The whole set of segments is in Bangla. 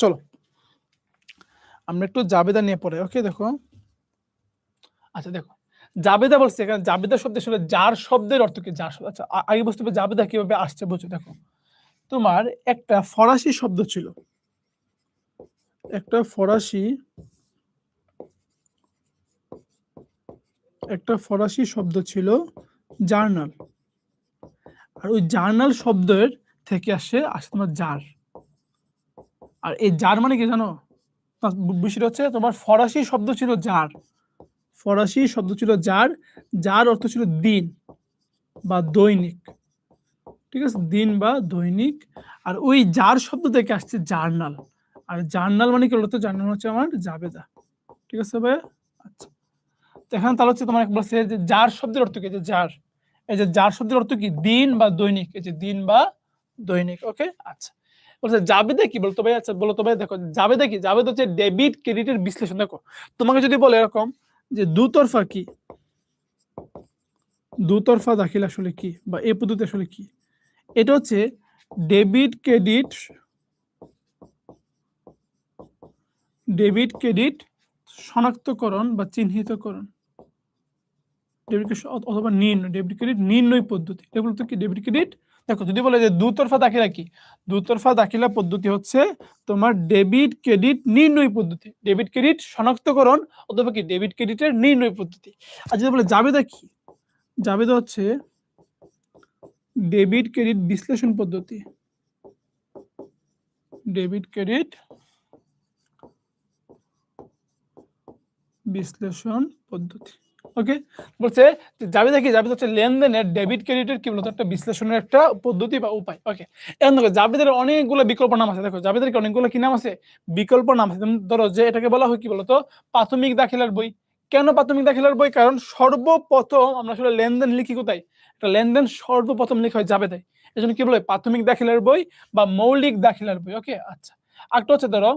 চলো আমরা একটু জাবেদা নিয়ে পড়ে। ওকে দেখো, আচ্ছা দেখো জাবেদা বলছে, এখানে জাবেদা শব্দ আসলে যার শব্দের অর্থ কি? যার শব্দ। আচ্ছা আগে বুঝতে হবে জাবেদা কিভাবে আসছে, বুঝছো? দেখো তোমার একটা ফরাসি শব্দ ছিল, একটা ফরাসি শব্দ ছিল জার্নাল। আর ওই জার্নাল শব্দের থেকে আসে তোমার জার। আর এই জার মানে কি জানো? বিষয়টা হচ্ছে তোমার ফরাসি শব্দ ছিল জার, ফরাসি শব্দ ছিল জার, যার অর্থ ছিল দিন বা দৈনিক। ঠিক আছে, দিন বা দৈনিক। আর ওই জার শব্দ থেকে আসছে জার্নাল। আর জার্নাল মানে কি বলতো? জার্নাল হচ্ছে আমার জাবেদা। ঠিক আছে ভাই? আচ্ছা, তো এখানে তাহলে হচ্ছে তোমার বলছে যে যার শব্দের অর্থ কি? যে যার, এই যে যার শব্দের অর্থ কি? দিন বা দৈনিক। এই যে দিন বা দৈনিক। ওকে আচ্ছা, বলছে জাবেদা কি বলতো ভাই? আচ্ছা বলো তো ভাই, দেখো জাবেদা কি? জাবেদা হচ্ছে ডেবিট ক্রেডিটের বিশ্লেষণ। দেখো তোমাকে যদি বলে এরকম যে দুতরফা কি, দুতরফা দাখিল আসলে কি, বা এই পদ্ধতি আসলে কি, এটা হচ্ছে ডেবিট ক্রেডিট, ডেবিট ক্রেডিট শনাক্তকরণ বা চিহ্নিতকরণ, ডেবিট অথবা নির্ণয়, ডেবিট ক্রেডিট নির্ণয় পদ্ধতি। এগুলো তো কি ডেবিট ক্রেডিট। দেখো যদি বলে যে দুতরফা দাখিলা কি, দুতরফা দাখিলা পদ্ধতি হচ্ছে তোমার ডেবিট ক্রেডিট নির্ণয় পদ্ধতি, ডেবিট ক্রেডিট শনাক্তকরণ অথবা কি ডেবিট ক্রেডিটের নির্ণয় পদ্ধতি। আর যদি বলে জাবেদা কি, জাবেদা হচ্ছে ডেবিট ক্রেডিট বিশ্লেষণ পদ্ধতি, ডেবিট ক্রেডিট বিশ্লেষণ পদ্ধতি। ওকে, বলছে জাবেদা কি? জাবেদা হচ্ছে লেনদেনের ডেবিট ক্রেডিটের কি বলতো একটা বিশ্লেষণের একটা পদ্ধতি বা উপায়। ওকে, এখন দেখো জাবেদের অনেকগুলো বিকল্প নাম আছে। দেখো জাবেদের কি অনেকগুলো কি নাম আছে? বিকল্প নাম আছে। যেমন ধরো যে এটাকে বলা হয় কি বলতো প্রাথমিক দাখিলার বই। কেন প্রাথমিক দাখিলার বই? কারণ সর্বপ্রথম আমরা আসলে লেনদেন লিখি কোথায়? একটা লেনদেন সর্বপ্রথম লেখা হয় জাবেদায়। এই জন্য কি বলে প্রাথমিক দাখিলার বই বা মৌলিক দাখিলার বই। ওকে আচ্ছা, আরেকটা হচ্ছে ধরো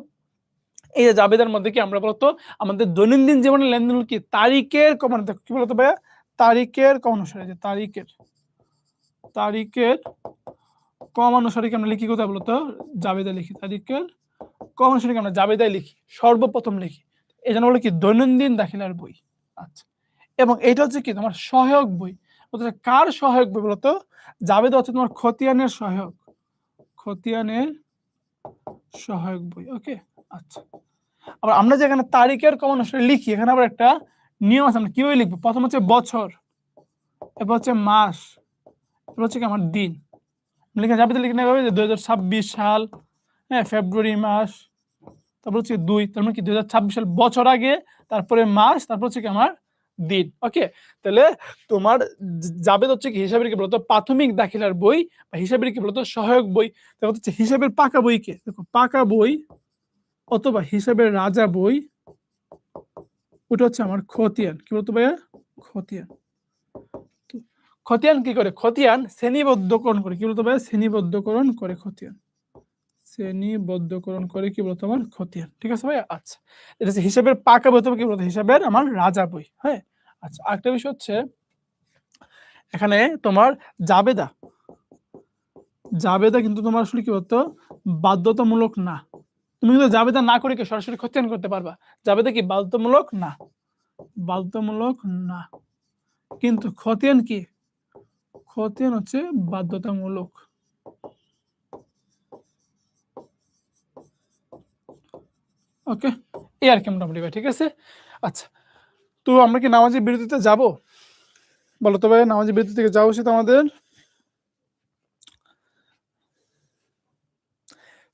এই যে জাবেদার মধ্যে কি আমরা বলতো আমাদের দৈনন্দিন জীবনের লেনদেন কি তারিখের কমান, দেখো কি বলতো ভাইয়া তারিখের কম অনুসারে, যে তারিখের কম অনুসারে কি আমরা লিখি কোথায় বলতো? জাবেদা লিখি। তারিখের কম অনুসারে কি আমরা জাবেদায় লিখি, সর্বপ্রথম লিখি। এই জন্য বলে কি দৈনন্দিন দাখিলার বই। আচ্ছা, এবং এটা হচ্ছে কি তোমার সহায়ক বই। অর্থাৎ কার সহায়ক বই বলতো? জাবেদা হচ্ছে তোমার খতিয়ানের সহায়ক, খতিয়ানের সহায়ক বই। ওকে আচ্ছা, আবার আমরা যে এখানে তারিখের কম অনুসারে লিখি, এখানে আবার একটা নিয়ম আছে। আমরা কিভাবে লিখবো? প্রথম হচ্ছে বছর, এরপর হচ্ছে মাস, এরপর হচ্ছে কি আমার দিন। লিখে যাবে লিখে নেবে যে 2026 সাল, হ্যাঁ ফেব্রুয়ারি মাস, তারপর হচ্ছে 2, তার মানে কি 2026 সাল বছর আগে, তারপরে মাস, তারপর হচ্ছে কি আমার দিন। ওকে, তাহলে তোমার জাবেদ হচ্ছে কি হিসাবের কি বলতো প্রাথমিক দাখিলার বই বা হিসাবের কি বলতো সহায়ক বই। তারপর হচ্ছে হিসাবের পাকা বইকে দেখো পাকা বই অথবা হিসাবের রাজা বই, ওটা হচ্ছে আমার খতিয়ান। কি বলতো ভাইয়া? খতিয়ান। খতিয়ান কি করে? খতিয়ান শ্রেণীবদ্ধকরণ করে। কি বলতো ভাইয়া? শ্রেণীবদ্ধকরণ করে খতিয়ান, শ্রেণীবদ্ধকরণ করে কি বলতো আমার খতিয়ান। ঠিক আছে ভাইয়া? আচ্ছা, এটা হচ্ছে হিসাবের পাকা বই, কি বলতো হিসাবের আমার রাজা বই। হ্যাঁ আচ্ছা, আরেকটা বিষয় হচ্ছে এখানে তোমার জাবেদা, জাবেদা কিন্তু তোমার আসলে কি বলতো বাধ্যতামূলক না। তুমি কিন্তু জাবেদা না করে কি সরাসরি খতিয়ান করতে পারবা। জাবেদা কি বাধ্যতামূলক না, বাধ্যতামূলক না। কিন্তু খতিয়ান কি? খতিয়ান হচ্ছে বাধ্যতামূলক। ওকে, এই আর কি মোটামুটি ভাই। ঠিক আছে আচ্ছা, তো আমরা কি নামাজের বিরতিতে যাব? বলো তো ভাই, নামাজের বিরতি থেকে যাওয়া উচিত আমাদের?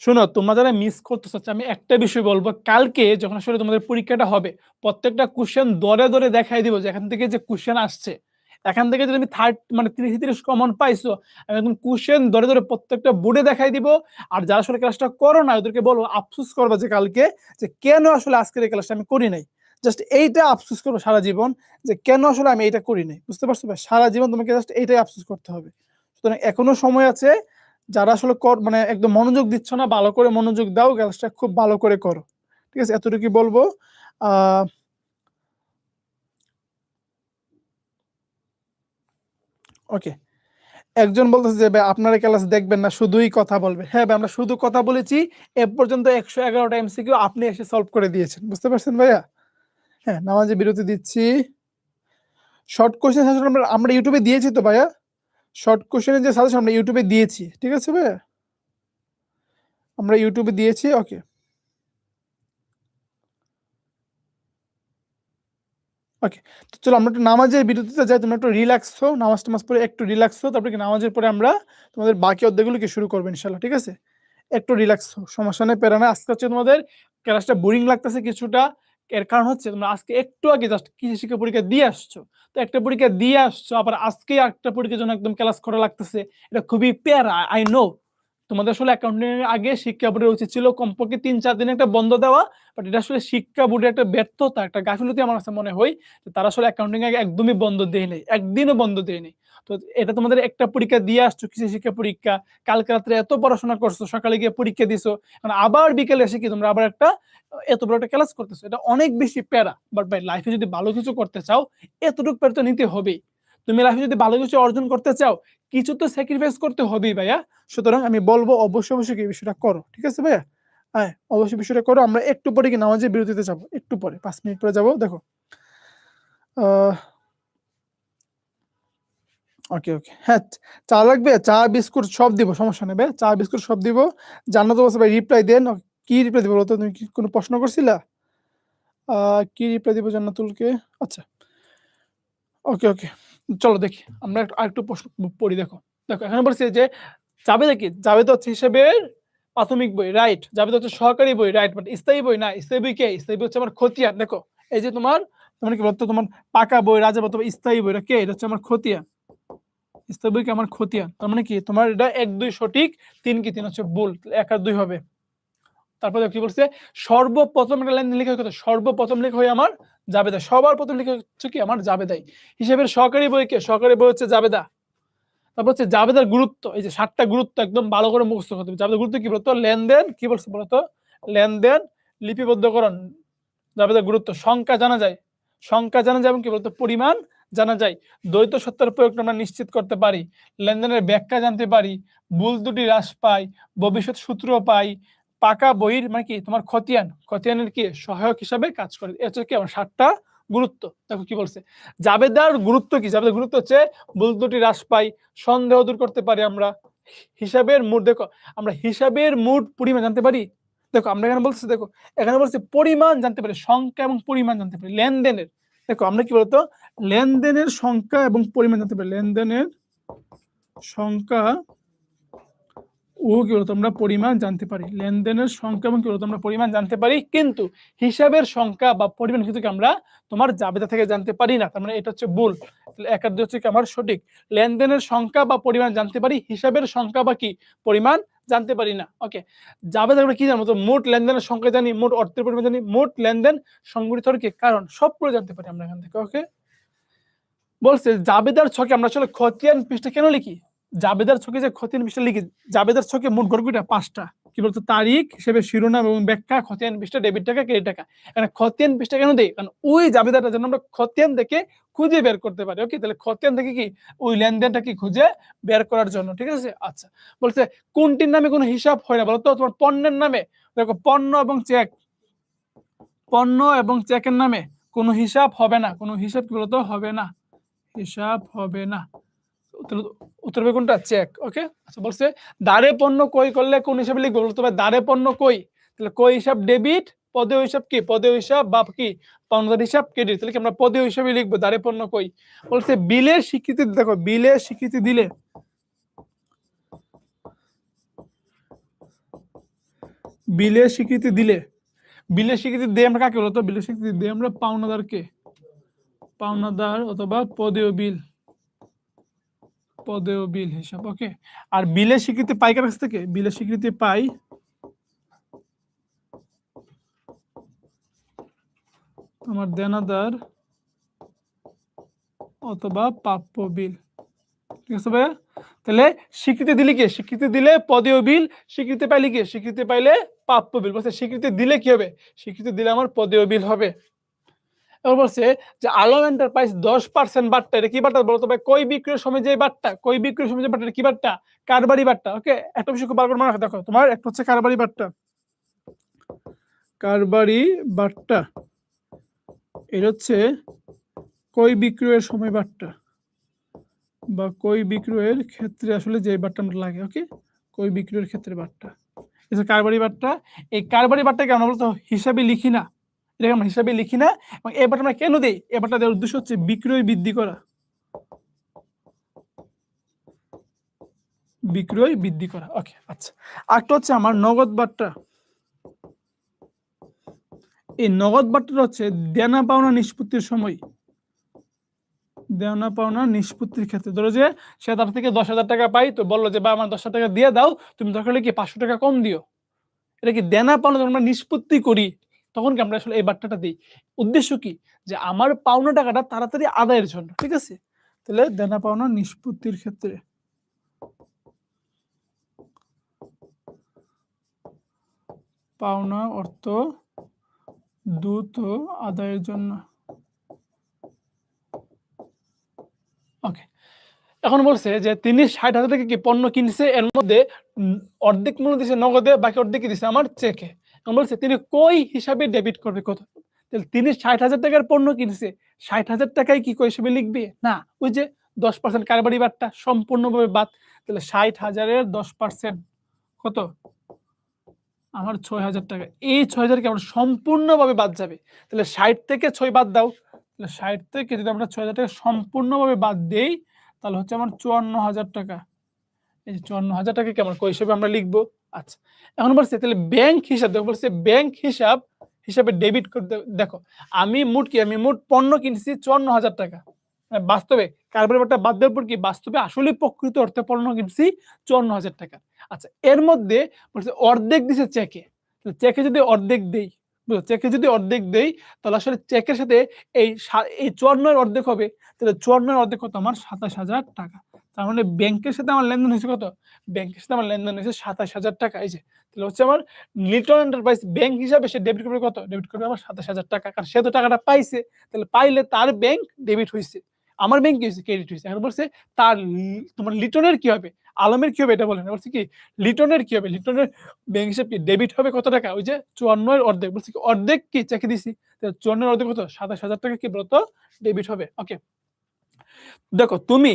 শোনো, তোমরা যারা মিস করতেছ, আমি একটা বিষয় বলবো, কালকে যখন আসলে তোমাদের পরীক্ষাটা হবে প্রত্যেকটা কোশ্চেন দরে দরে দেখাই দিব যে এখান থেকে যে কোশ্চেন আসছে, এখান থেকে যদি তুমি 30 কমন পাইছো, আমি একদম কোশ্চেন ধরে ধরে প্রত্যেকটা বোর্ডে দেখাই দিব। আর যারা আসলে ক্লাসটা করো না ওদেরকে বলবো আফসোস করবা যে কালকে যে কেন আসলে আজকের এই ক্লাসটা আমি করি নাই। জাস্ট এইটা আফসোস করবো সারা জীবন যে কেন আসলে আমি এইটা করি নাই। বুঝতে পারছো ভাই? সারা জীবন তোমাকে জাস্ট এইটাই আফসোস করতে হবে। সুতরাং এখনো সময় আছে, যারা আসলে মানে একদম মনোযোগ দিচ্ছ না, ভালো করে মনোযোগ দাও, ক্লাসটা খুব ভালো করে করো। ঠিক আছে, এতটুকু বলবো। ওকে, একজন বলতেছে যে ভাই আপনারা ক্লাস দেখবেন না, শুধুই কথা বলবে। হ্যাঁ ভাই, আমরা শুধু কথা বলেছি, এ পর্যন্ত 111টা এমসিকিউ আপনি এসে সলভ করে দিয়েছেন, বুঝতে পারছেন ভাইয়া? হ্যাঁ, নামাজে বিরতি দিচ্ছি। শর্ট কোশ্চেন সাজেশন আমরা ইউটিউবে দিয়েছি তো ভাইয়া, শর্ট কোশ্চেনের যে সাজেশন আমরা ইউটিউবে দিয়েছি, ঠিক আছে ভাইয়া? আমরা ইউটিউবে দিয়েছি, ওকে। ওকে, তো চলো আমরা একটু নামাজের বিরতিতে যাই, তোমরা একটু রিল্যাক্স হও, নামাজ টামাজ পড়ে একটু রিল্যাক্স হও, তারপরে কি নামাজের পরে আমরা তোমাদের বাকি অধ্যায়গুলোকে শুরু করবো ইনশাল্লাহ, ঠিক আছে? একটু রিল্যাক্স হও, সমস্যা নেই, প্যারা না। আজকে হচ্ছে তোমাদের ক্লাসটা বোরিং লাগতেছে কিছুটা, এর কারণ হচ্ছে তোমরা আজকে একটু আগে জাস্ট কৃষি শিক্ষা পরীক্ষা দিয়ে আসছো, তো একটা পরীক্ষা দিয়ে আসছো, আবার আজকে একটা পরীক্ষার জন্য একদম ক্লাস করা লাগতেছে, এটা খুবই প্যারা, আই নো। তোমাদের আসলে অ্যাকাউন্টিং এর আগে শিক্ষা বোর্ডের উচিত ছিল কমপক্ষে 3-4 দিন একটা বন্ধ দেওয়া, বাট এটা আসলে শিক্ষা বোর্ডের একটা ব্যর্থতা, একটা গাফিলতি আমার কাছে মনে হয়। তারা আসলে অ্যাকাউন্টিং আগে একদমই বন্ধ দেয় নাই, একদিনও বন্ধ দেয় নাই। তো এটা তোমাদের একটা পরীক্ষা দিয়ে আসছো, কৃষি শিক্ষা পরীক্ষা, কালকে রাত্রে এত পড়াশোনা করছো, সকালে গিয়ে পরীক্ষা দিছো, মানে আবার বিকেলে এসে কি তোমরা আবার একটা এত বড় একটা ক্লাস করতেছো, এটা অনেক বেশি প্যারা। বাট ভাই, লাইফে যদি ভালো কিছু করতে চাও, এতটুকু প্যারা তো নিতে হবেই। তুমি লাইফে যদি ভালো কিছু অর্জন করতে চাও, কিছু তো স্যাক্রিফাইস করতে হবেই ভাইয়া। সুতরাং আমি বলবো অবশ্যই অবশ্যই এই বিষয়টা করো, ঠিক আছে ভাইয়া? হ্যাঁ, অবশ্যই বিষয়টা করো। আমরা একটু পরে কি নামাজের বিরতিতে যাবো, একটু পরে 5 মিনিট পরে যাবো, দেখো। ওকে ওকে, হ্যাঁ, চা লাগবে, চা বিস্কুট সব দিব, সমস্যা নেই ভাই, চা বিস্কুট সব দিব। জান্নাত বলছে ভাই রিপ্লাই দেন, কি রিপ্লাই দিব বলো তো? তুমি কি কোনো প্রশ্ন করছিলা? কি রিপ্লাই দিব জান্নাতুলকে? আচ্ছা, ওকে ওকে, চলো দেখি আমরা আরেকটু প্রশ্ন পড়ি। দেখো দেখো, এখানে বলছে যে জাবেদা কি? জাবেদা হচ্ছে হিসাবের প্রাথমিক বই, রাইট। জাবেদা হচ্ছে সহকারী বই, রাইট। বাট স্থায়ী বই না, স্থায়ী বই কে? স্থায়ী বই হচ্ছে আমার খতিয়ান। দেখো, এই যে তোমার তোমার কি বলতো, তোমার পাকা বই রাজা বলতো, স্থায়ী বইটা কে? এটা হচ্ছে আমার খতিয়ান। স্থায়ী বই কি? আমার খতিয়ান। তার মানে কি তোমার এটা 1-2 সঠিক, 3 কি 3 হচ্ছে ভুল, 1 আর 2 হবে। তারপরে কি বলছে? সর্বপ্রথম একটা লাইন লেখা হতো, সর্বপ্রথম লেখা হয় আমার জাবেদা, সবার প্রথম লেখা হচ্ছে কি আমার জাবেদাই। হিসাবের সহকারী বই কে? সহকারী বই হচ্ছে জাবেদা। তারপর হচ্ছে জাবেদার গুরুত্ব, এই যে 7টা গুরুত্ব একদম ভালো করে মুখস্থ করতে হবে। জাবেদার গুরুত্ব কি বলতো? লেনদেন, কি বলছে বলতো? লেনদেন, লিপিবদ্ধকরণ, জাবেদার গুরুত্ব। সংখ্যা জানা যায়, সংখ্যা জানা যায়, এবং কি বলতো? পরিমাণ জানা যায়। দ্বৈত সত্যের প্রয়োগটা আমরা নিশ্চিত করতে পারি, লেনদেনের ব্যাখ্যা জানতে পারি, ভুল ত্রুটি হ্রাস পাই, ভবিষ্যৎ সূত্র পাই। পাকা বইয়ের মানে কি তোমার খতিয়ান, খতিয়ানের কি সহায়ক হিসাবে কাজ করে। এটা হচ্ছে কি আমার 7টা গুরুত্ব। দেখো কি বলছে, জাবেদার গুরুত্ব কি? জাবেদার গুরুত্ব হচ্ছে ভুল ত্রুটি হ্রাস পাই, সন্দেহ দূর করতে পারি আমরা, হিসাবের মোট, দেখো আমরা হিসাবের মোট পরিমাণ জানতে পারি। দেখো আমরা এখানে বলছি, দেখো এখানে বলছে পরিমাণ জানতে পারি, সংখ্যা এবং পরিমাণ জানতে পারি লেনদেনের। দেখো আমরা কি বলতো, লেনদেনের সংখ্যা এবং পরিমাণ জানতে পারি, লেনদেনের সংখ্যা ও কি বলতো আমরা পরিমাণ জানতে পারি, লেনদেনের সংখ্যা এবং কি বলতো আমরা পরিমাণ জানতে পারি, কিন্তু হিসাবের সংখ্যা বা পরিমাণ কিন্তু আমরা তোমার জাবেদা থেকে জানতে পারি না। তার মানে এটা হচ্ছে ভুল। 1 আর 2 হচ্ছে কি আমার সঠিক। লেনদেনের সংখ্যা বা পরিমাণ জানতে পারি, হিসাবের সংখ্যা বা কি পরিমাণ জানতে পারি না। ওকে, জাবেদা আমরা কি জানবো? তো মোট লেনদেনের সংখ্যা জানি, মোট অর্থের পরিমাণ জানি, মোট লেনদেন সংগঠিত কি কারণ, সবগুলো জানতে পারি আমরা এখান থেকে। ওকে, বলছে জাবেদার ছকে আমরা আসলে খতিয়ান পৃষ্ঠা কেন লিখি? জাবেদার ছকে যে খতিয়ান পৃষ্ঠা লিখি, জাবেদার ছকে মোট ঘর কয়টা? 5টা। কি বলতো? তারিখ হিসেবে শিরোনাম এবং ব্যাখ্যা, খতিয়ান পৃষ্ঠা, ডেবিট টাকা, ক্রেডিট টাকা। এখানে খতিয়ান পৃষ্ঠা কেন দেই? কারণ ওই জাবেদাটা যেন আমরা খতিয়ান থেকে খুঁজে বের করতে পারি। ওকে, তাহলে খতিয়ান থেকে কি ওই লেনদেনটা কি খুঁজে বের করার জন্য, ঠিক আছে? আচ্ছা, বলছে কোনটির নামে কোনো হিসাব হয় না বলতো? তোমার পণ্যের নামে। দেখো, পণ্য এবং চেক, পণ্য এবং চেকের নামে কোনো হিসাব হবে না, কোনো হিসাব কি বলতো হবে না, হিসাব হবে না। উত্তর হবে কোনটা? চেক। ওকে, আচ্ছা, বলছে দাঁড়ে পণ্য কই করলে কোন হিসাবে লিখবো? বলতে হবে দাঁড়ে পণ্য কই, তাহলে কই হিসাব ডেবিট, পদেয় হিসাব কি? পদেয় হিসাব বা কি পাওনাদার হিসাব ক্রেডিট, তাহলে কি আমরা পদেয় হিসাবে লিখবো দাঁড়ে পণ্য কই। বলছে বিলের স্বীকৃতি, দেখো বিলের স্বীকৃতি দিলে, বিলের স্বীকৃতি দিলে, বিলের স্বীকৃতি দিয়ে আমরা কাকে বলতো? বিলের স্বীকৃতি দিয়ে আমরা পাওনাদারকে, পাওনাদার অথবা পদেয় বিল, পদেয় বিল হিসাব। ওকে, আর বিলের স্বীকৃতি পাই কার কাছ থেকে? বিলের স্বীকৃতি পাই আমার দেনাদার অথবা প্রাপ্য বিল, ঠিক আছে ভাইয়া? তাহলে স্বীকৃতি দিলে কি? স্বীকৃতি দিলে পদেয় বিল, স্বীকৃতি পাইলে কি? স্বীকৃতি পাইলে প্রাপ্য বিল। বলছে স্বীকৃতি দিলে কি হবে? স্বীকৃতি দিলে আমার পদেয় বিল হবে। এবার বলছে যে আলম এন্টারপ্রাইজ 10% বাট্টা, এটা কি বাট্টা বলতো ভাই? কই বিক্রির সময় যে বাট্টা, কই বিক্রির সময় যে বাট্টা, এটা কি বাট্টা? কারবারি বাট্টা। ওকে, একটা বিষয় খুব ভালো করে মনে রাখো। দেখো তোমার একটা হচ্ছে কারবারি বাট্টা, কারবারি বাট্টা, এটা হচ্ছে কই বিক্রয়ের সময় বাট্টা বা কই বিক্রয়ের ক্ষেত্রে আসলে যে বাট্টা আমরা লাগে। ওকে, কই বিক্রয়ের ক্ষেত্রে বাট্টা, এটা কারবারি বাট্টা। এই কারবারি বাট্টাকে আমরা বলতো হিসাবে লিখি না, এটাকে আমরা হিসাবে লিখি না। এবং এই বাট্টা আমরা কেন দেই? এই বাট্টা দেওয়ার উদ্দেশ্য হচ্ছে বিক্রয় বৃদ্ধি করা, বিক্রয় বৃদ্ধি করা। ওকে, আচ্ছা। আরেকটা হচ্ছে আমার নগদ বাট্টা। এই নগদ বাট্টাটা হচ্ছে দেনা পাওনা নিষ্পত্তির সময়, দেনা পাওনা নিষ্পত্তির ক্ষেত্রে। ধরো যে সে তার থেকে 10,000 টাকা পাই, তো বললো যে বা আমার 10,000 টাকা দিয়ে দাও, তুমি দরকার হলে কি 500 টাকা কম দিও। এটা কি দেনা পাওনা যখন আমরা নিষ্পত্তি করি তখন কি আমরা আসলে এই বাট্টাটা দিই। উদ্দেশ্য কি? যে আমার পাওনা টাকাটা তাড়াতাড়ি আদায়ের জন্য। ঠিক আছে, তাহলে দেনা পাওনা নিষ্পত্তির ক্ষেত্রে, পাওনা অর্থ দ্রুত আদায়ের জন্য। ওকে, এখন বলছে যে তিনি 60,000 থেকে কি পণ্য কিনছে, এর মধ্যে অর্ধেক মূল্য দিছে নগদে, বাকি অর্ধেক কি দিছে আমার চেকে। এখন বলছে তিনি কই হিসাবে ডেবিট করবে কত? তাহলে তিনি 60,000 টাকার পণ্য কিনছে, 60,000 টাকায় কি কই হিসাবে লিখবে না? ওই যে 10% কারবারি বাট্টা সম্পূর্ণভাবে বাদ। তাহলে 60,000-এর 10% কত? আমার 6,000 টাকা। এই 6,000 কি আমার সম্পূর্ণভাবে বাদ যাবে। তাহলে 60 থেকে 6 বাদ দাও। তাহলে 60 থেকে যদি আমরা 6,000 টাকা সম্পূর্ণভাবে বাদ দেই, তাহলে হচ্ছে আমার 54,000 টাকা। এই যে 54,000 টাকা কি আমার কই হিসাবে আমরা লিখবো। আচ্ছা, এখন বলছে তাহলে ব্যাংক হিসাব, দেখো বলছে ব্যাংক হিসাব হিসাবে ডেবিট করতে। দেখো আমি মোট পণ্য কিনছি 54,000 টাকা। বাস্তবে কারবারি বাট্টা বাদ দেওয়ার পর কি বাস্তবে আসলে প্রকৃত অর্থে পণ্য কিনছি 54,000 টাকা। আচ্ছা, এর মধ্যে বলছে অর্ধেক দিছে চেকে। চেকে যদি অর্ধেক দেই, বুঝছো, চেকে যদি অর্ধেক দেই, তাহলে আসলে চেকের সাথে এই 54 অর্ধেক হবে। তাহলে 54 অর্ধেক কত? আমার 27,000 টাকা। তার মানে ব্যাংকের সাথে আমার লেনদেন হয়েছে কত? ব্যাংকের সাথে আমার লেনদেন হয়েছে 27,000 টাকা। এই যে তাহলে হচ্ছে আমার লিটন এন্টারপ্রাইজ ব্যাংক হিসাবে সে ডেবিট করবে কত? ডেবিট করবে আমার 27,000 টাকা, কারণ সে তো টাকাটা পাইছে। তাহলে পাইলে তার ব্যাংক ডেবিট হয়েছে, আমার ব্যাংক কি হয়েছে? ক্রেডিট হয়েছে। এখন বলছে তার তোমার লিটনের কি হবে, আলমের কি হবে এটা বলেন। বলছে কি লিটনের কি হবে? লিটনের ব্যাংক হিসাব কি ডেবিট হবে কত টাকা? ওই যে 54 এর অর্ধেক। বলছে কি অর্ধেক কি চেকে দিছি, 54 এর অর্ধেক কত? 27,000 টাকা কি বলতো ডেবিট হবে। ওকে, দেখো তুমি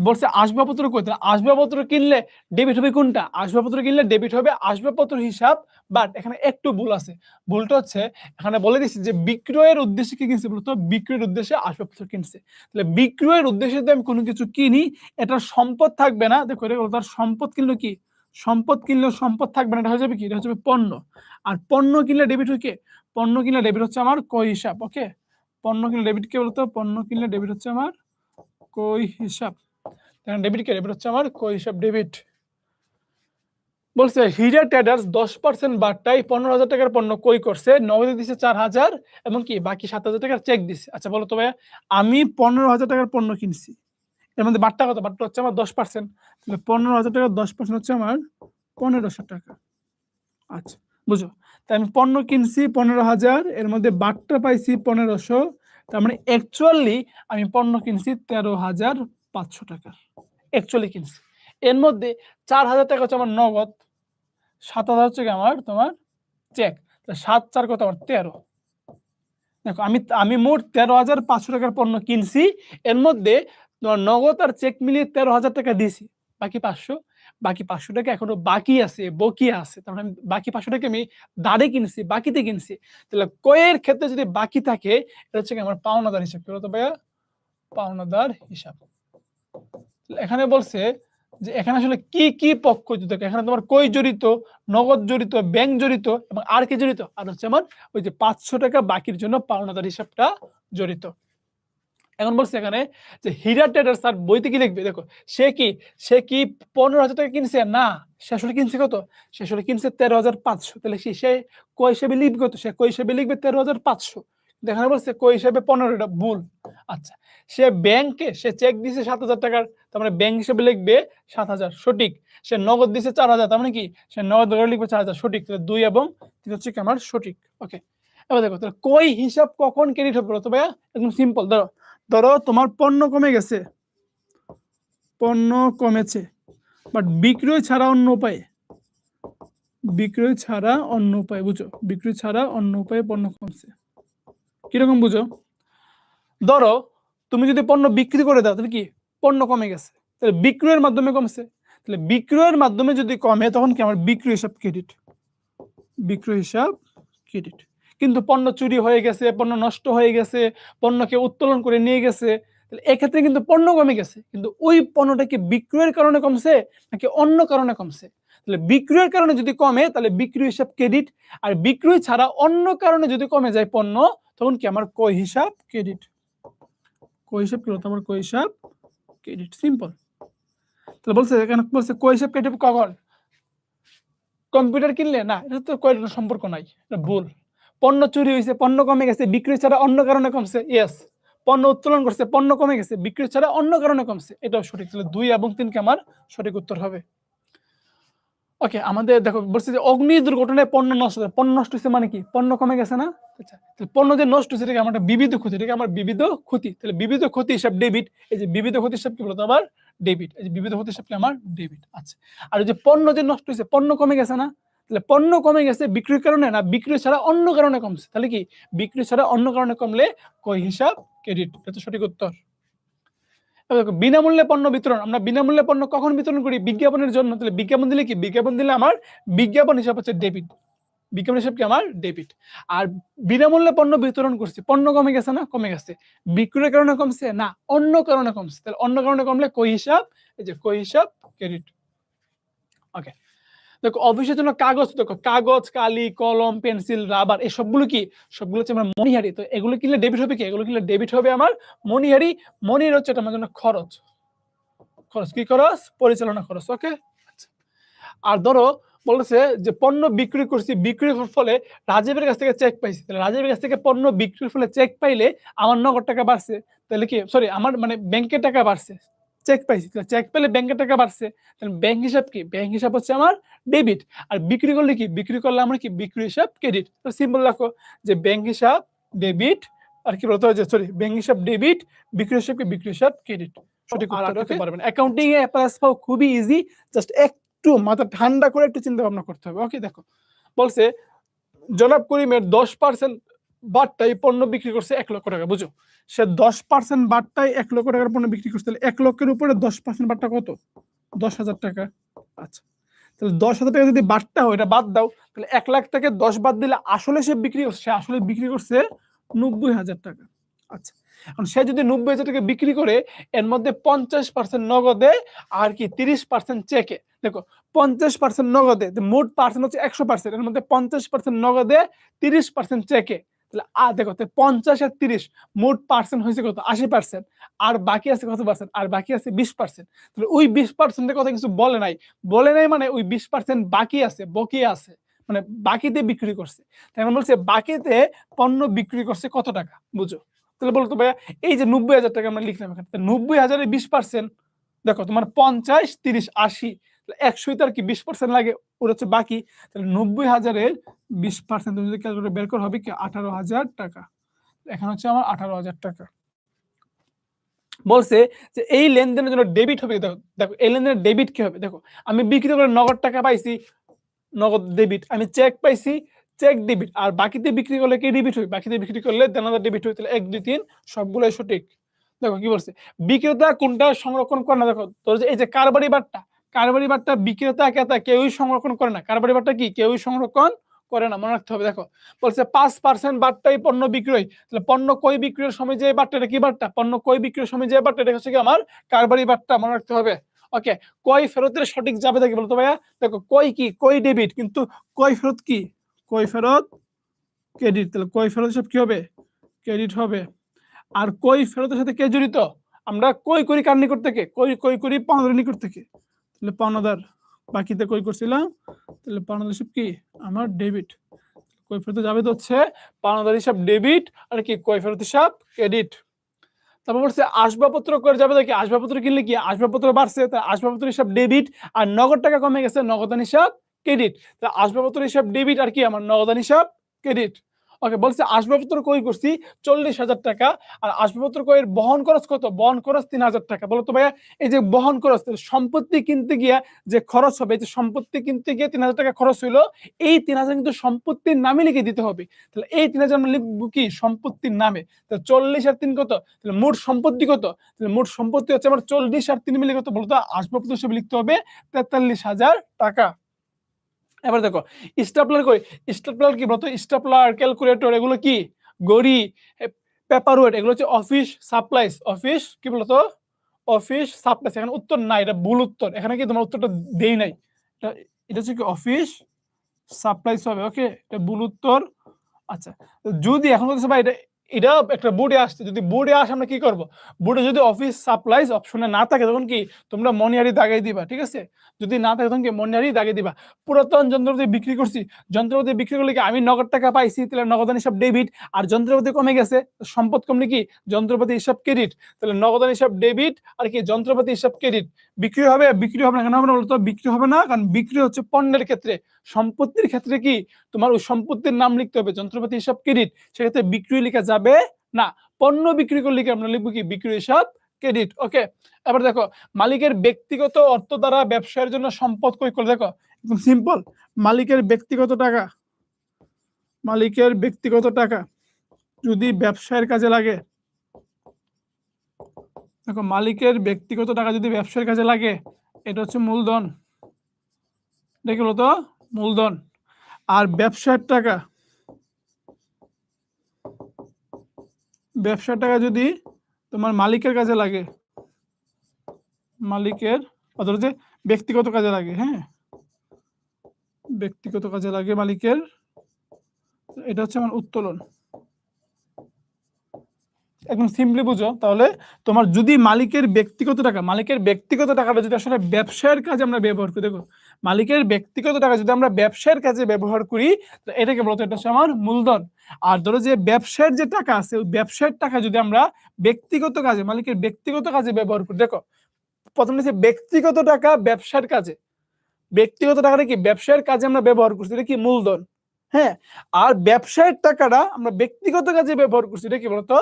বলছে আসবাবপত্র কই, তাহলে আসবাবপত্র কিনলে ডেবিট হবে কোনটা? আসবাবপত্র কিনলে ডেবিট হবে আসবাবপত্র হিসাব। বাট এখানে একটু ভুল আছে। ভুলটা হচ্ছে এখানে বলে দিচ্ছে যে বিক্রয়ের উদ্দেশ্যে কি কিনছে বলতো? বিক্রয়ের উদ্দেশ্যে আসবাবপত্র কিনছে। তাহলে বিক্রয়ের উদ্দেশ্যে যদি আমি কোনো কিছু কিনি, এটার সম্পদ থাকবে না। দেখো এটা তার সম্পদ কিনলো কি? সম্পদ কিনলেও সম্পদ থাকবে না, এটা হয়ে যাবে কি? এটা হচ্ছে পণ্য। আর পণ্য কিনলে ডেবিট হয় কি? পণ্য কিনলে ডেবিট হচ্ছে আমার কই হিসাব। ওকে, পণ্য কিনলে ডেবিট কে বলতো? পণ্য কিনলে ডেবিট হচ্ছে আমার কই হিসাব। ডেবিট কে? ডেবিট হচ্ছে আমার কই হিসাব, ডেবিট। বলছে হীরা ট্রেডার্স 10% বাট্টায় 15,000 টাকার পণ্য কই করছে, নগদে দিছে 4,000 এবং কি বাকি 7,000 টাকার চেক দিছে। আচ্ছা বলো তো ভাইয়া, আমি 15,000 টাকার পণ্য কিনছি, এর মধ্যে বাট্টা কত? বাট্টা হচ্ছে আমার 10%। তাহলে 15,000 টাকার 10% হচ্ছে আমার 1,500 টাকা। আচ্ছা, বুঝো, তাই আমি পণ্য কিনছি 15,000, এর মধ্যে বাট্টা পাইছি 1,500, তার মানে অ্যাকচুয়ালি আমি পণ্য কিনছি 13,500 টাকা। অ্যাকচুয়ালি কিনছি। এর মধ্যে 4,000 টাকা হচ্ছে আমার নগদ, 7,000 হচ্ছে কি আমার তোমার চেক। 7 4 কত? আমার 13। দেখো আমি মোট 13,500 টাকার পণ্য কিনছি, এর মধ্যে নগদ আর চেক মিলিয়ে 13,000 টাকা দিছি, বাকি 500। বাকি 500 টাকা এখনো বাকি আছে, বকিয়া আছে। তার মানে বাকি 500 টাকা আমি দাঁড়ে কিনছি, বাকিতে কিনছি। তাহলে কয়ের ক্ষেত্রে যদি বাকি থাকে, এটা হচ্ছে কি আমার পাওনাদার হিসাব। কি বলতো ভাইয়া? পাওনাদার হিসাব। এখানে বলছে যে এখানে আসলে কি কি পক্ষ জড়িত? এখানে তোমার কই জড়িত, নগদ জড়িত, ব্যাংক জড়িত এবং আর কি জড়িত? আর হচ্ছে আমার ওই যে 500 টাকা বাকির জন্য পাওনাদার হিসাবটা জড়িত। এখন বলছে এখানে যে হীরা ট্রেডার্স তার বইতে কি লিখবে? দেখো সে কি 15,000 টাকা কিনছে? না, সে আসলে কিনছে কত? সে আসলে কিনছে 13,500। তাহলে সে কই হিসেবে লিখবে কত? সে কই হিসেবে লিখবে 13,500। এখানে বলছে কই হিসেবে 15, এটা ভুল। আচ্ছা, সে ব্যাংকে সে চেক দিছে 7,000 টাকার, তার মানে ব্যাংক হিসেবে লিখবে 7,000, সঠিক। সে নগদ দিছে 4,000, তার মানে কি সে নগদ লিখবে 4,000, সঠিক। তাহলে 2 এবং 3 হচ্ছে কি আমার সঠিক। ওকে, এবার দেখো তাহলে কই হিসাব কখন ক্রেডিট হবে বলো তো ভাইয়া? একদম সিম্পল। ধরো ধরো তোমার পণ্য কমে গেছে, পণ্য কমেছে, বাট বিক্রয় ছাড়া অন্য উপায়ে, বিক্রয় ছাড়া অন্য উপায়, বুঝো, বিক্রয় ছাড়া অন্য উপায়ে পণ্য কমছে। কিরকম বুঝো? ধরো তুমি যদি পণ্য বিক্রি করে দাও তাহলে কি পণ্য কমে গেছে, তাহলে বিক্রয়ের মাধ্যমে কমছে, তাহলে বিক্রয়ের মাধ্যমে যদি কমে তখন কি আমার বিক্রয় হিসাব ক্রেডিট, বিক্রয় হিসাব ক্রেডিট। কিন্তু পণ্য চুরি হয়ে গেছে, পণ্য নষ্ট হয়ে গেছে, পণ্যকে উত্তোলন করে নিয়ে গেছে, তাহলে এক্ষেত্রে কিন্তু পণ্য কমে গেছে, কিন্তু ওই পণ্যটা কি বিক্রয়ের কারণে কমছে নাকি অন্য কারণে কমছে? তাহলে বিক্রয়ের কারণে যদি কমে তাহলে বিক্রয় হিসাব ক্রেডিট, আর বিক্রয় ছাড়া অন্য কারণে যদি কমে যায় পণ্য তখন কি আমার ক্রয় হিসাব ক্রেডিট। ক্রয় হিসাব কি হতো আমার? ক্রয় হিসাব ক্রেডিট। সিম্পল। তাহলে বলছে এখানে বলছে ক্রয় হিসাব ক্রেডিট কখন? কম্পিউটার কিনলে না, এটা তো ক্রয়ের সম্পর্ক নাই, এটা ভুল। পণ্য চুরি হয়েছে, পণ্য কমে গেছে, বিক্রি ছাড়া অন্য কারণে কমছে, ইয়েস। পণ্য উত্তোলন করছে, পণ্য কমে গেছে, বিক্রি ছাড়া অন্য কারণে কমছে, এটাও সঠিক। তাহলে 2 এবং 3 কে আমার সঠিক উত্তর হবে। ওকে, আমাদের দেখো বলছে যে অগ্নি দুর্ঘটনায় পণ্য নষ্ট হয়েছে। পণ্য নষ্ট হয়েছে মানে কি? পণ্য কমে গেছে না? আচ্ছা, তাহলে পণ্য যে নষ্ট হয়েছে এটাকে আমার একটা বিবিধ ক্ষতি, এটাকে আমার বিবিধ ক্ষতি। তাহলে বিবিধ ক্ষতি হিসাব ডেবিট। এই যে বিবিধ ক্ষতি হিসাব কি বলতো আমার? ডেবিট। এই যে বিবিধ ক্ষতি হিসাব কি আমার? ডেবিট। আচ্ছা, আর এই যে পণ্য যে নষ্ট হয়েছে, পণ্য কমে গেছে না? তাহলে পণ্য কমে গেছে বিক্রির কারণে না, বিক্রি ছাড়া অন্য কারণে কমছে। তাহলে কি বিক্রি ছাড়া অন্য কারণে কমলে ক্রয় হিসাব ক্রেডিট। এটা তো সঠিক উত্তর। বিনামূল্যে পণ্য বিতরণ, আমরা বিনামূল্যে পণ্য কখন বিতরণ করি? বিজ্ঞাপনের জন্য। তাহলে বিজ্ঞাপন দিলে কি? বিজ্ঞাপন দিলে আমার বিজ্ঞাপন হিসাব হচ্ছে ডেবিট, বিজ্ঞাপন হিসাব কি আমার? ডেবিট। আর বিনামূল্যে পণ্য বিতরণ করছি, পণ্য কমে গেছে না? কমে গেছে। বিক্রয়ের কারণে কমছে না, অন্য কারণে কমছে। তাহলে অন্য কারণে কমলে ক্রয় হিসাব, এই যে ক্রয় হিসাব ক্রেডিট। ওকে, দেখো অফিসের জন্য কাগজ, দেখো কাগজ, কালি, কলম, পেন্সিল, রাবার, এই সবগুলো কি? সবগুলো হচ্ছে আমার মনিহারি। তো এগুলো কিনলে ডেবিট হবে কি? এগুলো কিনলে ডেবিট হবে আমার মনিহারি। মনিহারি হচ্ছে এটা আমার জন্য খরচ, খরচ কি খরচ? পরিচালনা খরচ। ওকে, আর ধরো বলেছে যে পণ্য বিক্রি করছি, বিক্রির ফলে রাজীবের কাছ থেকে চেক পাইছি, তাহলে রাজীবের কাছ থেকে পণ্য বিক্রির ফলে চেক পাইলে আমার নগদ টাকা বাড়ছে, তাহলে কি সরি আমার মানে ব্যাংকের টাকা বাড়ছে, চেক পাইছি, তাহলে চেক পেলে ব্যাংকের টাকা বাড়ছে, তাহলে ব্যাংক হিসাব কি? ব্যাংক হিসাব হচ্ছে আমার ডেবিট। আর বিক্রি করলে কি? বিক্রি করলে আমার কি? বিক্রি হিসাব ক্রেডিট। তো সিম্পল রাখো যে ব্যাংক হিসাব ডেবিট, আর কি বলতে হয় যে সরি ব্যাংক হিসাব ডেবিট, বিক্রি হিসাব কি? বিক্রি হিসাব ক্রেডিট। সঠিক উত্তর হতে পারবেন। অ্যাকাউন্টিং এ অ্যাপ্লাস পাও খুবই ইজি, জাস্ট একটু মাথা ঠান্ডা করে একটু চিন্তা ভাবনা করতে হবে। ওকে, দেখো বলছে জনাব করিমের 10% বাট্টায় পণ্য বিক্রি করছে 1 লক্ষ টাকা। বুঝো, সে 10% বাট্টায় 1 লক্ষ টাকার পণ্য বিক্রি করছে, তাহলে 1 লক্ষের উপরে 10% বাট্টা কত? 10,000 টাকা। আচ্ছা, তাহলে 10,000 টাকা যদি বাট্টা হয়, এটা বাদ দাও, তাহলে 1 লাখ থেকে 10 বাদ দিলে আসলে সে বিক্রি করছে, সে আসলে বিক্রি করছে 90,000 টাকা। আচ্ছা, এখন সে যদি 90,000 টাকা বিক্রি করে, এর মধ্যে 50% নগদে আর কি 30% চেকে। দেখো 50% নগদে, মোট পার্সেন্ট হচ্ছে 100%, এর মধ্যে 50% নগদে, 30% চেকে। তাহলে দেখো 50 আর 30 মোট পার্সেন্ট হয়েছে কত? 80%। আর বাকি আছে কত পার্সেন্ট? আর বাকি আছে 20%। তাহলে ওই 20%-এর কথা কিছু বলে নাই, বলে নাই মানে ওই 20% বাকি আছে, বকেয়া আছে, মানে বাকিতে বিক্রি করছে। তাই মানে বলছে বাকিতে পণ্য বিক্রি করছে কত টাকা, বুঝো। তাহলে বলতো ভাইয়া এই যে 90,000 টাকা আমরা লিখলাম এখানে, 90,000-এর 20%, দেখো তোমার 50, 30, 80, 100 তার কি 20% লাগে, ওটা হচ্ছে বাকি। তাহলে 90,000-এর 20% তুমি যদি ক্যালকুলেটর বের করা হবে কি 18,000 টাকা। এখানে হচ্ছে আমার 18,000 টাকা। বলছে যে এই লেনদেনের জন্য ডেবিট হবে, দেখো দেখো এই লেনদেনের ডেবিট কি হবে? দেখো আমি বিক্রি করে নগদ টাকা পাইছি, নগদ ডেবিট, আমি চেক পাইছি, চেক ডেবিট, আর বাকিতে বিক্রি করলে কি ডেবিট হয়? বাকিতে বিক্রি করলে দেনাদার ডেবিট হয়। তাহলে 1, 2, 3 সবগুলাই সঠিক। দেখো কি বলছে, বিক্রেতা কোনটা সংরক্ষণ করে না। দেখো তোর যে এই যে কারবারি বাট্টা, কারবারি বাট্টা বিক্রেতা ক্রেতা কেউই সংরক্ষণ করে না। কারবারি বাট্টা কি? কেউই সংরক্ষণ করে না, মনে রাখতে হবে। দেখো বলছে 5% বাট্টাই পণ্য বিক্রয়, তাহলে পণ্য কই বিক্রির সময় যে বাট্টাটা কি বাট্টা? পণ্য কই বিক্রির সময় যে বাট্টা, এটা হচ্ছে কি আমার কারবারি বাট্টা, মনে রাখতে হবে। ওকে, কই ফেরতের সঠিক যাবে দেখে বলতো ভাইয়া? দেখো কই কি? কই ডেবিট, কিন্তু কই ফেরত কি? কই ফেরত ক্রেডিট। তাহলে কই ফেরত সব কি হবে? ক্রেডিট হবে। আর কই ফেরতের সাথে কে জড়িত? আমরা কই করি কার নিকট থেকে? কই করি পাওনাদার নিকট থেকে। তাহলে পাওনাদার, বাকিতে কই করছিলাম, তাহলে পাওনাদার হিসাব কি? আমার ডেবিট। কই ফেরত যাবে তো হচ্ছে পাওনাদার হিসাব ডেবিট, আর কি কই ফেরত হিসাব ক্রেডিট। তারপর বলছে আসবাবপত্র করে যাবে দেখি, আসবাবপত্র কিনলে কি? আসবাবপত্র বাড়ছে, তাই আসবাবপত্র হিসাব ডেবিট, আর নগদ টাকা কমে গেছে, নগদান হিসাব ক্রেডিট। তাহলে আসবাবপত্র হিসাব ডেবিট, আর কি আমার নগদান হিসাব ক্রেডিট। ওকে, বলছে আসবাবপত্র ক্রয় করছি 40,000 টাকা, আর আসবাবপত্র ক্রয়ের বহন খরচ কত? বহন খরচ 3,000 টাকা। বলো তো ভাইয়া, এই যে বহন খরচ, সম্পত্তি কিনতে গিয়া যে খরচ হবে, এই যে সম্পত্তি কিনতে গিয়ে 3,000 টাকা খরচ হইলো, এই 3,000 কিন্তু সম্পত্তির নামে লিখে দিতে হবে। তাহলে এই 3,000 আমরা লিখবো কি? সম্পত্তির নামে। তাহলে 40 আর 3 কত? তাহলে মোট সম্পত্তি কত? তাহলে মোট সম্পত্তি হচ্ছে আমার 40 আর 3 মিলে কত বলতো? আসবাবপত্র হিসেবে লিখতে হবে 43,000 টাকা। এবার দেখো স্টেপলার কই? স্টেপলার কি বলতো? স্টেপলার, ক্যালকুলেটর, এগুলো কি? গড়ি, পেপার ওয়েট, এগুলো হচ্ছে অফিস সাপ্লাইজ। অফিস কি বলতো? Office supplies. এখানে উত্তর নাই, এটা ভুল উত্তর। এখানে কি তোমার উত্তরটা দেই নাই। এটা হচ্ছে কি? অফিস সাপ্লাইজ হবে। ওকে, এটা ভুল উত্তর। আচ্ছা, যদি এখন বলতেছে ভাই এটা একটা বোর্ডে আসছে, যদি বোর্ডে আসে আমরা কি করব? বোর্ডে যদি অফিস সাপ্লাইজ অপশনে না থাকে তখন কি তোমরা মনিহারি দাগাই দিবা, ঠিক আছে? যদি না থাকে তখন কি মনিহারি দাগাই দিবা। পুরাতন যন্ত্রপাতি বিক্রি করছি, যন্ত্রপাতি বিক্রি করলে কি আমি নগদ টাকা পাইছি, তাহলে নগদান হিসাব ডেবিট। আর যন্ত্রপাতি কমে গেছে, সম্পদ কমলে কি যন্ত্রপাতি হিসাব ক্রেডিট। তাহলে নগদান হিসাব ডেবিট, আর কি যন্ত্রপাতি হিসাব ক্রেডিট। বিক্রি হবে? বিক্রি হবে না। কেন হবে না বলতো? বিক্রি হবে না কারণ বিক্রি হচ্ছে পণ্যের ক্ষেত্রে। সম্পত্তির ক্ষেত্রে কি তোমার ওই সম্পত্তির নাম লিখতে হবে, যন্ত্রপাতি হিসাব ক্রেডিট। সেক্ষেত্রে বিক্রি লেখা যাবে না। পণ্য বিক্রি করলে কি আমরা লিখবো কি? বিক্রি হিসাব ক্রেডিট। ওকে, এবার দেখো মালিকের ব্যক্তিগত অর্থ দ্বারা ব্যবসায়ের জন্য সম্পদ ক্রয় করে। দেখো একদম সিম্পল, মালিকের ব্যক্তিগত টাকা, মালিকের ব্যক্তিগত টাকা যদি ব্যবসায়ের কাজে লাগে, দেখো মালিকের ব্যক্তিগত টাকা যদি ব্যবসায়ের কাজে লাগে, এটা হচ্ছে মূলধন। দেখে বলতো মূলধন। আর ব্যবসার টাকা, ব্যবসার টাকা যদি তোমার মালিকের কাজে লাগে, মালিকের অথবা যে ব্যক্তিগত কাজে লাগে, হ্যাঁ ব্যক্তিগত কাজে লাগে মালিকের, এটা হচ্ছে আমার উত্তোলন। একদম সিম্পলি বুঝো তাহলে। তোমার যদি মালিকের ব্যক্তিগত টাকা, মালিকের ব্যক্তিগত টাকাটা যদি আসলে ব্যবসায়ের কাজে আমরা ব্যবহার করি, দেখো মালিকের ব্যক্তিগত টাকা যদি আমরা ব্যবসায়ের কাজে ব্যবহার করি, তো এটাকে বলতো এটা হচ্ছে আমার মূলধন। আর ধরো যে ব্যবসায়ের যে টাকা আছে, ওই ব্যবসায়ের টাকা যদি আমরা ব্যক্তিগত কাজে, মালিকের ব্যক্তিগত কাজে ব্যবহার করি, দেখো প্রথমে হচ্ছে ব্যক্তিগত টাকা ব্যবসার কাজে, ব্যক্তিগত টাকাটা কি ব্যবসায়ের কাজে আমরা ব্যবহার করছি, এটা কি মূলধন। হ্যাঁ, আর ব্যবসায়ের টাকাটা আমরা ব্যক্তিগত কাজে ব্যবহার করছি, এটা কি বলতো?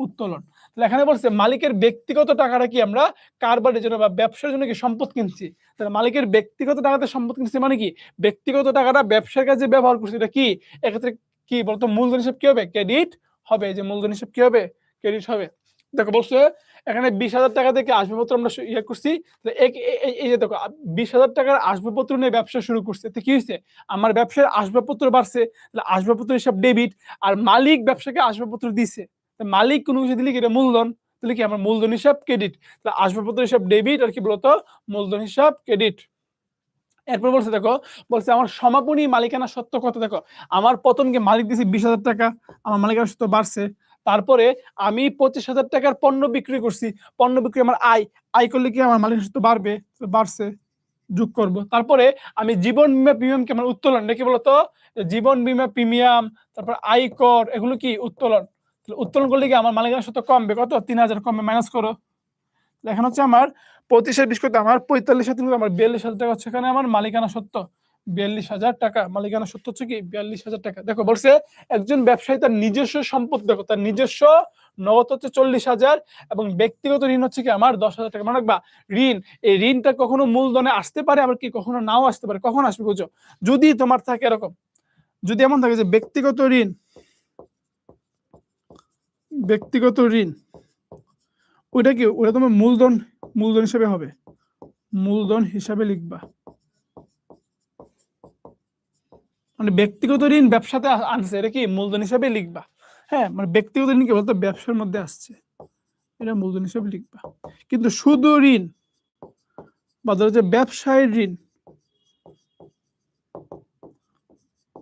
উত্তোলন। তাহলে এখানে বলছে মালিকের ব্যক্তিগত টাকাটা কি আমরা কারবারের জন্য বা ব্যবসার জন্য কি সম্পদ কিনছি। তাহলে মালিকের ব্যক্তিগত টাকাতে সম্পদ কিনছি মানে কি ব্যক্তিগত টাকাটা ব্যবসার কাজে ব্যবহার করছি, এটা কি এক্ষেত্রে কি বলতো? মূলধন হিসাব কি হবে? ক্রেডিট হবে। যে মূলধন হিসাব কি হবে? ক্রেডিট হবে। দেখো বলছে এখানে 20,000 টাকা থেকে আসবাবপত্র আমরা ইয়ে করছি। এই যে দেখো 20,000 টাকার আসবাবপত্র নিয়ে ব্যবসা শুরু করছে, তো কি হয়েছে? আমার ব্যবসার আসবাবপত্র বাড়ছে, তাহলে আসবাবপত্র হিসাব ডেবিট। আর মালিক ব্যবসাকে আসবাবপত্র দিছে, মালিক কোনো কিছু দিলে কি এটা মূলধন, তাহলে কি আমার মূলধন হিসাব ক্রেডিট। তাহলে আসবাবপত্র হিসাব ডেবিট, আর কি বলতো? মূলধন হিসাব ক্রেডিট। এরপর বলছে দেখো, বলছে আমার সমাপনী মালিকানা সত্ত্ব কত। দেখো আমার প্রথমকে মালিক দিয়েছি 20,000 টাকা, আমার মালিকানা সত্ত্ব বাড়ছে। তারপরে আমি 25,000 টাকার পণ্য বিক্রি করছি, পণ্য বিক্রি আমার আয় করলে কি আমার মালিকানা সত্ত্ব বাড়বে? বাড়ছে, যোগ করব। তারপরে আমি জীবন বীমা প্রিমিয়ামকে আমার উত্তোলন, কি বলতো? জীবন বীমা প্রিমিয়াম, তারপর আয়কর, এগুলো কি উত্তোলন। উত্তোলন করলে কি আমার মালিকানা সত্ত্ব কমবে, কত? 3,000 কমবে, মাইনাস করো। এখন হচ্ছে আমার 25-20 করতে আমার 45,000, আমার 42,000 টাকা হচ্ছে এখানে আমার মালিকানা সত্ত্ব। 42,000 টাকা মালিকানা সত্ত্ব হচ্ছে কি 42,000 টাকা। দেখো বলছে একজন ব্যবসায়ী তার নিজস্ব সম্পদ, দেখো তার নিজস্ব নগদ হচ্ছে 40,000 এবং ব্যক্তিগত ঋণ হচ্ছে কি আমার 10,000 টাকা। মনে রাখবা ঋণ, এই ঋণটা কখনো মূলধনে আসতে পারে, আবার কি কখনো নাও আসতে পারে। কখন আসবে বুঝো? যদি তোমার থাকে এরকম, যদি এমন থাকে যে ব্যক্তিগত ঋণ, ব্যক্তিগত ঋণ ওইটা কি, ওটা তোমার মূলধন, মূলধন হিসেবে হবে, মূলধন হিসাবে লিখবা। মানে ব্যক্তিগত ঋণ ব্যবসাতে আনছে, এটা কি মূলধন হিসাবে লিখবা। হ্যাঁ, মানে ব্যক্তিগত ঋণ কি বলতো? ব্যবসার মধ্যে আসছে, এটা মূলধন হিসাবে লিখবা। কিন্তু শুধু ঋণ বা ধরো যে ব্যবসায়ের ঋণ,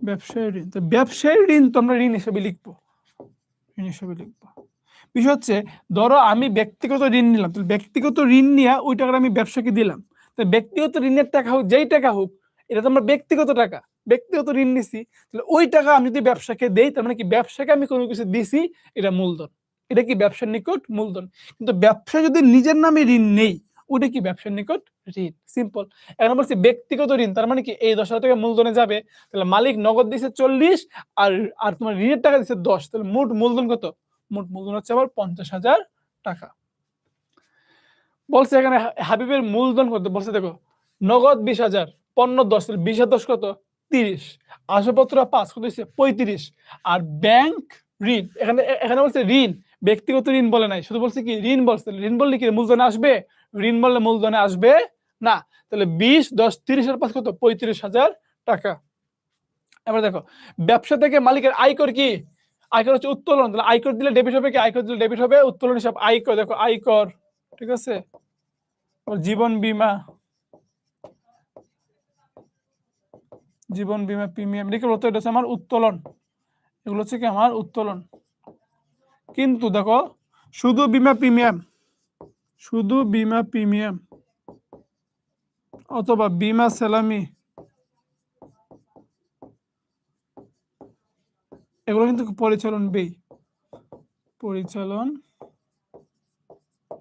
ব্যবসায়ের ঋণ, তো ব্যবসায়ের ঋণ তো আমরা ঋণ হিসেবে লিখবো, ঋণ হিসেবে লিখবো। বিষয় হচ্ছে ধরো আমি ব্যক্তিগত ঋণ নিলাম, তাহলে ব্যক্তিগত ঋণ নিয়ে ওই টাকাটা আমি ব্যবসাকে দিলাম। তো ব্যক্তিগত ঋণের টাকা হোক, যেই টাকা হোক, এটা তো আমার ব্যক্তিগত টাকা, ব্যক্তিগত ঋণ নিছি, তাহলে ওই টাকা আমি যদি ব্যবসাকে দেই, তার মানে কি ব্যবসাকে আমি কোনো কিছু দিছি, এটা মূলধন। এটা কি ব্যবসার নিকট মূলধন। কিন্তু ব্যবসা যদি নিজের নামে ঋণ নেই, ওটা কি ব্যবসার নিকট ঋণ। সিম্পল। এখন বলছি ব্যক্তিগত ঋণ, তার মানে কি এই 10,000 টাকা মূলধনে যাবে, তাহলে মালিক নগদ দিছে 40 আর আর তোমার ঋণের টাকা দিছে 10, তাহলে মোট মূলধন কত? মোট মূলধন হচ্ছে আবার 50,000 টাকা। বলছে এখানে হাবিবের মূলধন কত বলছে, দেখো নগদ 20,000, পণ্য 10, তাহলে 20 আর 10 কত? 30, আসবাবপত্র 5 কত হচ্ছে? 35। আর ব্যাংক ঋণ, এখানে এখানে বলছে ঋণ, ব্যক্তিগত ঋণ বলে নাই, শুধু বলছে কি ঋণ বলছে। ঋণ বললে কি মূলধনে আসবে? ঋণ বললে মূলধনে আসবে না। তাহলে 20, 10, 30 আর 5 কত? 35,000 টাকা। এবার দেখো ব্যবসা থেকে মালিকের আয়কর কি? আয়কর হচ্ছে উত্তোলন, তাহলে আয়কর দিলে ডেবিট হবে কি? আয়কর দিলে ডেবিট হবে, উত্তোলন হিসাব আয়কর। দেখো আয়কর, ঠিক আছে। জীবন বীমা, জীবন বীমা প্রিমিয়াম লিখে বলতো, এটা হচ্ছে আমার উত্তোলন, এগুলো হচ্ছে কি আমার উত্তোলন। কিন্তু দেখো শুধু বীমা প্রিমিয়াম, শুধু বীমা প্রিমিয়াম অথবা বীমা সালামি, এগুলো কিন্তু পরিচালন ব্যয়, পরিচালন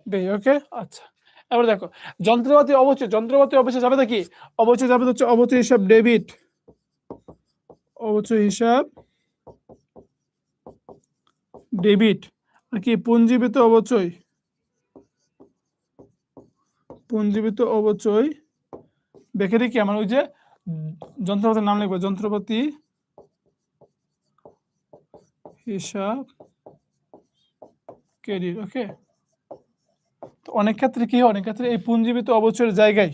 ব্যয়। ওকে, আচ্ছা। এবার দেখো যন্ত্রপাতি অবচয়, যন্ত্রপাতি অবচয় যাবে কি? অবচয় যাবে হচ্ছে অবচয় হিসাব ডেবিট, অবচয় হিসাব ডেবিট। আর কি পুঞ্জীবিত অবচয়, পুঞ্জীবিত অবচয় দেখে কি আমার ওই যে যন্ত্রপাতির নাম লিখবো, যন্ত্রপাতি হিসাব ক্রেডিট। ওকে, তো অনেক ক্ষেত্রে কি হয়, অনেক ক্ষেত্রে এই পুঞ্জীবিত অবচয়ের জায়গায়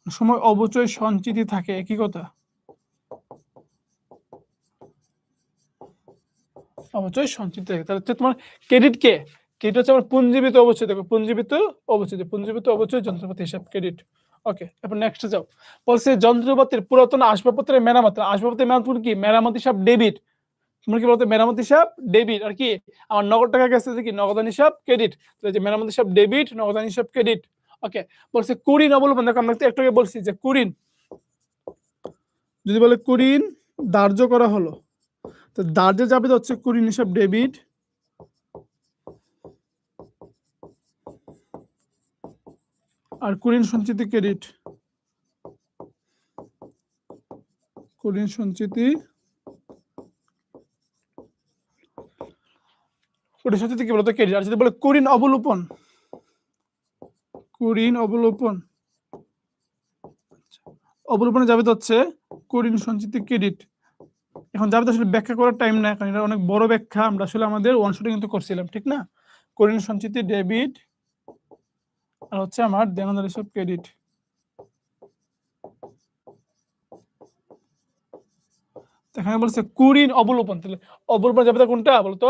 সময় অবচয় সঞ্চিতি থাকে, একই কথা, অবচয় সঞ্চিত থাকে। তাহলে হচ্ছে তোমার ক্রেডিট কে? ক্রেডিট হচ্ছে আমার পুঞ্জীবিত অবচয়। দেখো পুঞ্জীবিত অবচয়, পুঞ্জীবিত অবচয় যন্ত্রপাতি হিসাব ক্রেডিট। ওকে, এরপর নেক্সট যাও। বলছে যন্ত্রপাতির পুরাতন আসবাবপত্রের মেরামত, আসবাবপত্রের মেরামত কি? মেরামত হিসাব ডেবিট। তোমরা কি বলতো? মেরামত হিসাব ডেবিট। আর কি আমার নগদ টাকা গেছে কি? নগদান হিসাব ক্রেডিট। তাহলে যে মেরামত হিসাব ডেবিট, নগদান হিসাব ক্রেডিট। ওকে, বলছে কুঋণ অবলম্বন। দেখো আমরা একটু আগে বলছি যে কুঋণ যদি বলে কুঋণ ধার্য করা হলো, তো ধার্য যাবে হচ্ছে কুঋণ হিসাব ডেবিট, আর কুঋণ সঞ্চিতি ক্রেডিট, কুঋণ সঞ্চিতি, কুঋণ সঞ্চিতি কি বলতো? ক্রেডিট। আর যদি বলে কুঋণ অবলোপন, কুঋণ অবলোপন, অবলোপনে যাবে হচ্ছে কুঋণ সঞ্চিতি ক্রেডিট। এখন যাবে আসলে ব্যাখ্যা করার টাইম না, কারণ এটা অনেক বড় ব্যাখ্যা, আমরা আসলে আমাদের ওয়ান শটে কিন্তু করছিলাম, ঠিক না? কুঋণ সঞ্চিতি ডেবিট আর হচ্ছে আমার দেনদার হিসাব ক্রেডিট। এখানে বলছে কুঋণ অবলোপন, তাহলে অবলোপন যাবে কোনটা বলতো?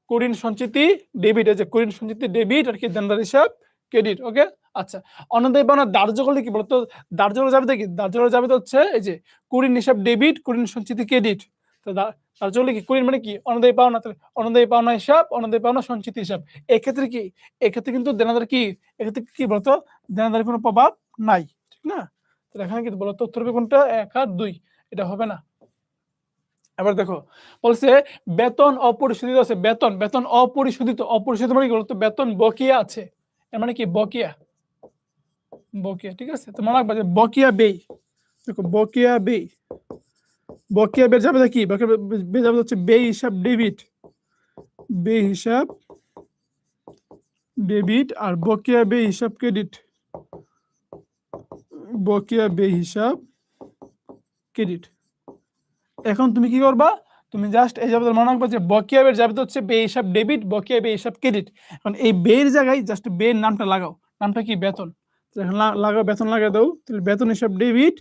কুঋণ সঞ্চিতি ডেবিট, এই যে কুঋণ সঞ্চিতি ডেবিট আর কি দেনদার হিসাব ক্রেডিট। ওকে, আচ্ছা। অনাদায়ী পাওনা ধার্য করলে কি বলতো? ধার্য করা যাবে কি? ধার্য করা যাবে তো হচ্ছে এই যে কুঋণ হিসাব ডেবিট, কুঋণ সঞ্চিতি ক্রেডিট। তো ধার্য করলে কি? কুঋণ মানে কি? অনাদায়ী পাওনা, তাহলে অনাদায়ী পাওনা হিসাব, অনাদায়ী পাওনা সঞ্চিতি হিসাব। এক্ষেত্রে কি? এক্ষেত্রে কিন্তু দেনাদার কি? এক্ষেত্রে কি বলতো? দেনাদারের কোনো প্রভাব নাই, ঠিক না? তাহলে এখানে কি বলতো? উত্তর হবে কোনটা? 1 আর 2, এটা হবে না। এবার দেখো বলছে বেতন অপরিশোধিত আছে, বেতন, বেতন অপরিশোধিত, অপরিশোধিত মানে কি বলতো? বেতন বকেয়া আছে, এর মানে কি? বকেয়া, বকেয়া, ঠিক আছে। তো মনে রাখবা যে বকেয়া ব্যয়, দেখো বকেয়া ব্যয়, বকেয়া ব্যয় যাবে কি? বকেয়া ব্যয় যাবে হচ্ছে ব্যয় হিসাব ডেবিট, ব্যয় হিসাব ডেবিট, আর বকেয়া ব্যয় হিসাব ক্রেডিট, বকেয়া ব্যয় হিসাব ক্রেডিট। এখন তুমি কি করবা? তুমি জাস্ট এই যাবে মনে রাখবা যে বকেয়া ব্যয় যাবে হচ্ছে ব্যয় হিসাব ডেবিট, বকেয়া ব্যয় হিসাব ক্রেডিট। এখন এই ব্যয়ের জায়গায় জাস্ট ব্যয়ের নামটা লাগাও, নামটা কি? বেতন। এখন লাগাও, বেতন লাগিয়ে দাও, তাহলে বেতন হিসাব ডেবিট,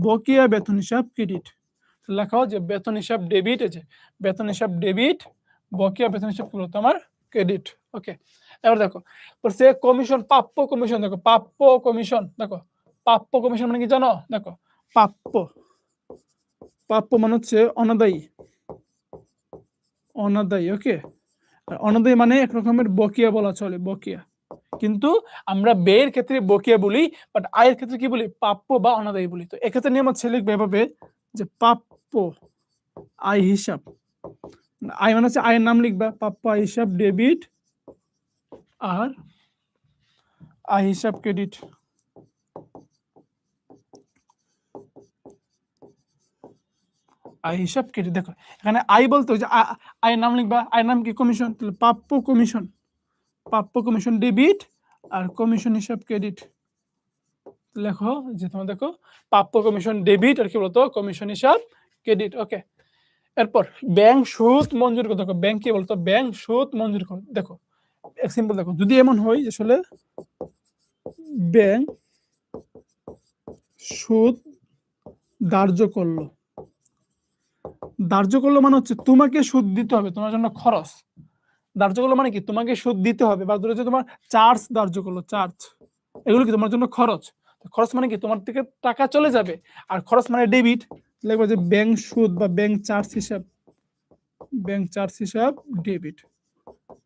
বকেয়া বেতন হিসাব ক্রেডিট। লেখাও যে বেতন হিসাব ডেবিট, এই যে বেতন হিসাব ডেবিট, বকেয়া বেতন হিসাব কি বলতো? আমার ক্রেডিট। ওকে, এবার দেখো বলছে কমিশন, প্রাপ্য কমিশন। দেখো প্রাপ্য কমিশন, দেখো প্রাপ্য কমিশন মানে কি জানো? দেখো প্রাপ্য, প্রাপ্য মানে হচ্ছে অনাদায়ী, অনাদায়ী। ওকে, অনাদায়ী মানে এক রকমের বকেয়া বলা চলে, বকেয়া। কিন্তু আমরা ব্যয়ের ক্ষেত্রে বকেয়া বলি, বাট আয়ের ক্ষেত্রে কি বলি? প্রাপ্য বা অনাদায়ী বলি। তো এক্ষেত্রে নিয়ম হচ্ছে লিখবে এভাবে যে প্রাপ্য আয় হিসাব, আয় মানে হচ্ছে আয়ের নাম লিখবা, প্রাপ্য আয় হিসাব ডেবিট, আর আয় হিসাব ক্রেডিট। আয় হিসাব ক্রেডিট। দেখো এখানে আয় বলতে ওই যে আয়ের নাম লিখবা, আয়ের নাম কি কমিশন, তাহলে প্রাপ্য কমিশন, প্রাপ্য কমিশন ডেবিট আর কমিশন হিসাব ক্রেডিট। লেখো যে তোমার দেখো প্রাপ্য কমিশন ডেবিট আর কি বলতো কমিশন হিসাব ক্রেডিট। ওকে, এরপর ব্যাংক সুদ মঞ্জুর করে। দেখো ব্যাংক কি বলতো, ব্যাংক সুদ মঞ্জুর করে। দেখো সিম্পল, দেখো যদি এমন হয় আসলে ব্যাংক সুদ ধার্য করলো, ধার্য করলো মানে হচ্ছে তোমাকে সুদ দিতে হবে, তোমার জন্য খরচ। ধার্য করলো মানে কি তোমাকে সুদ দিতে হবে, বা ধরো যে তোমার চার্জ ধার্য করলো, চার্জ, এগুলো কি তোমার জন্য খরচ। খরচ মানে কি তোমার থেকে টাকা চলে যাবে, আর খরচ মানে ডেবিট, লিখবো যে ব্যাংক সুদ বা ব্যাংক চার্জ হিসাব, ব্যাংক চার্জ হিসাব ডেবিট।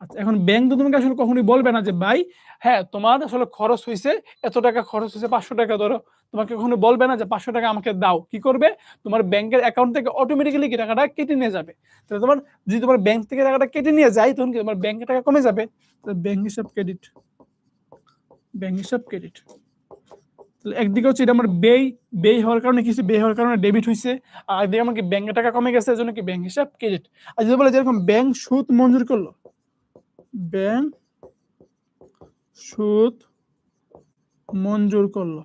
আচ্ছা, এখন ব্যাংক তো তোমাকে আসলে কখনোই বলবে না যে ভাই হ্যাঁ তোমার আসলে খরচ হয়েছে এত টাকা, খরচ হয়েছে 500 টাকা, ধরো তোমাকে কখনো বলবে না যে 500 টাকা আমাকে দাও। কি করবে, তোমার ব্যাংকের অ্যাকাউন্ট থেকে অটোমেটিক্যালি কি টাকাটা কেটে নিয়ে যাবে। তাহলে তোমার যদি তোমার ব্যাংক থেকে টাকাটা কেটে নিয়ে যায় তখন কি তোমার ব্যাংকের টাকা কমে যাবে। তাহলে ব্যাংক হিসাব ক্রেডিট, ব্যাংক হিসাব ক্রেডিট। তাহলে একদিকে হচ্ছে এটা আমার ব্যয়, ব্যয় হওয়ার কারণে কিছু ব্যয় হওয়ার কারণে ডেবিট হয়েছে, আর একদিকে আমার কি ব্যাংকের টাকা কমে গেছে, এজন্য কি ব্যাংক হিসাব ক্রেডিট। আর যদি বলে যেরকম ব্যাংক সুদ মঞ্জুর করলো, ব্যাংক সুদ মঞ্জুর করলো,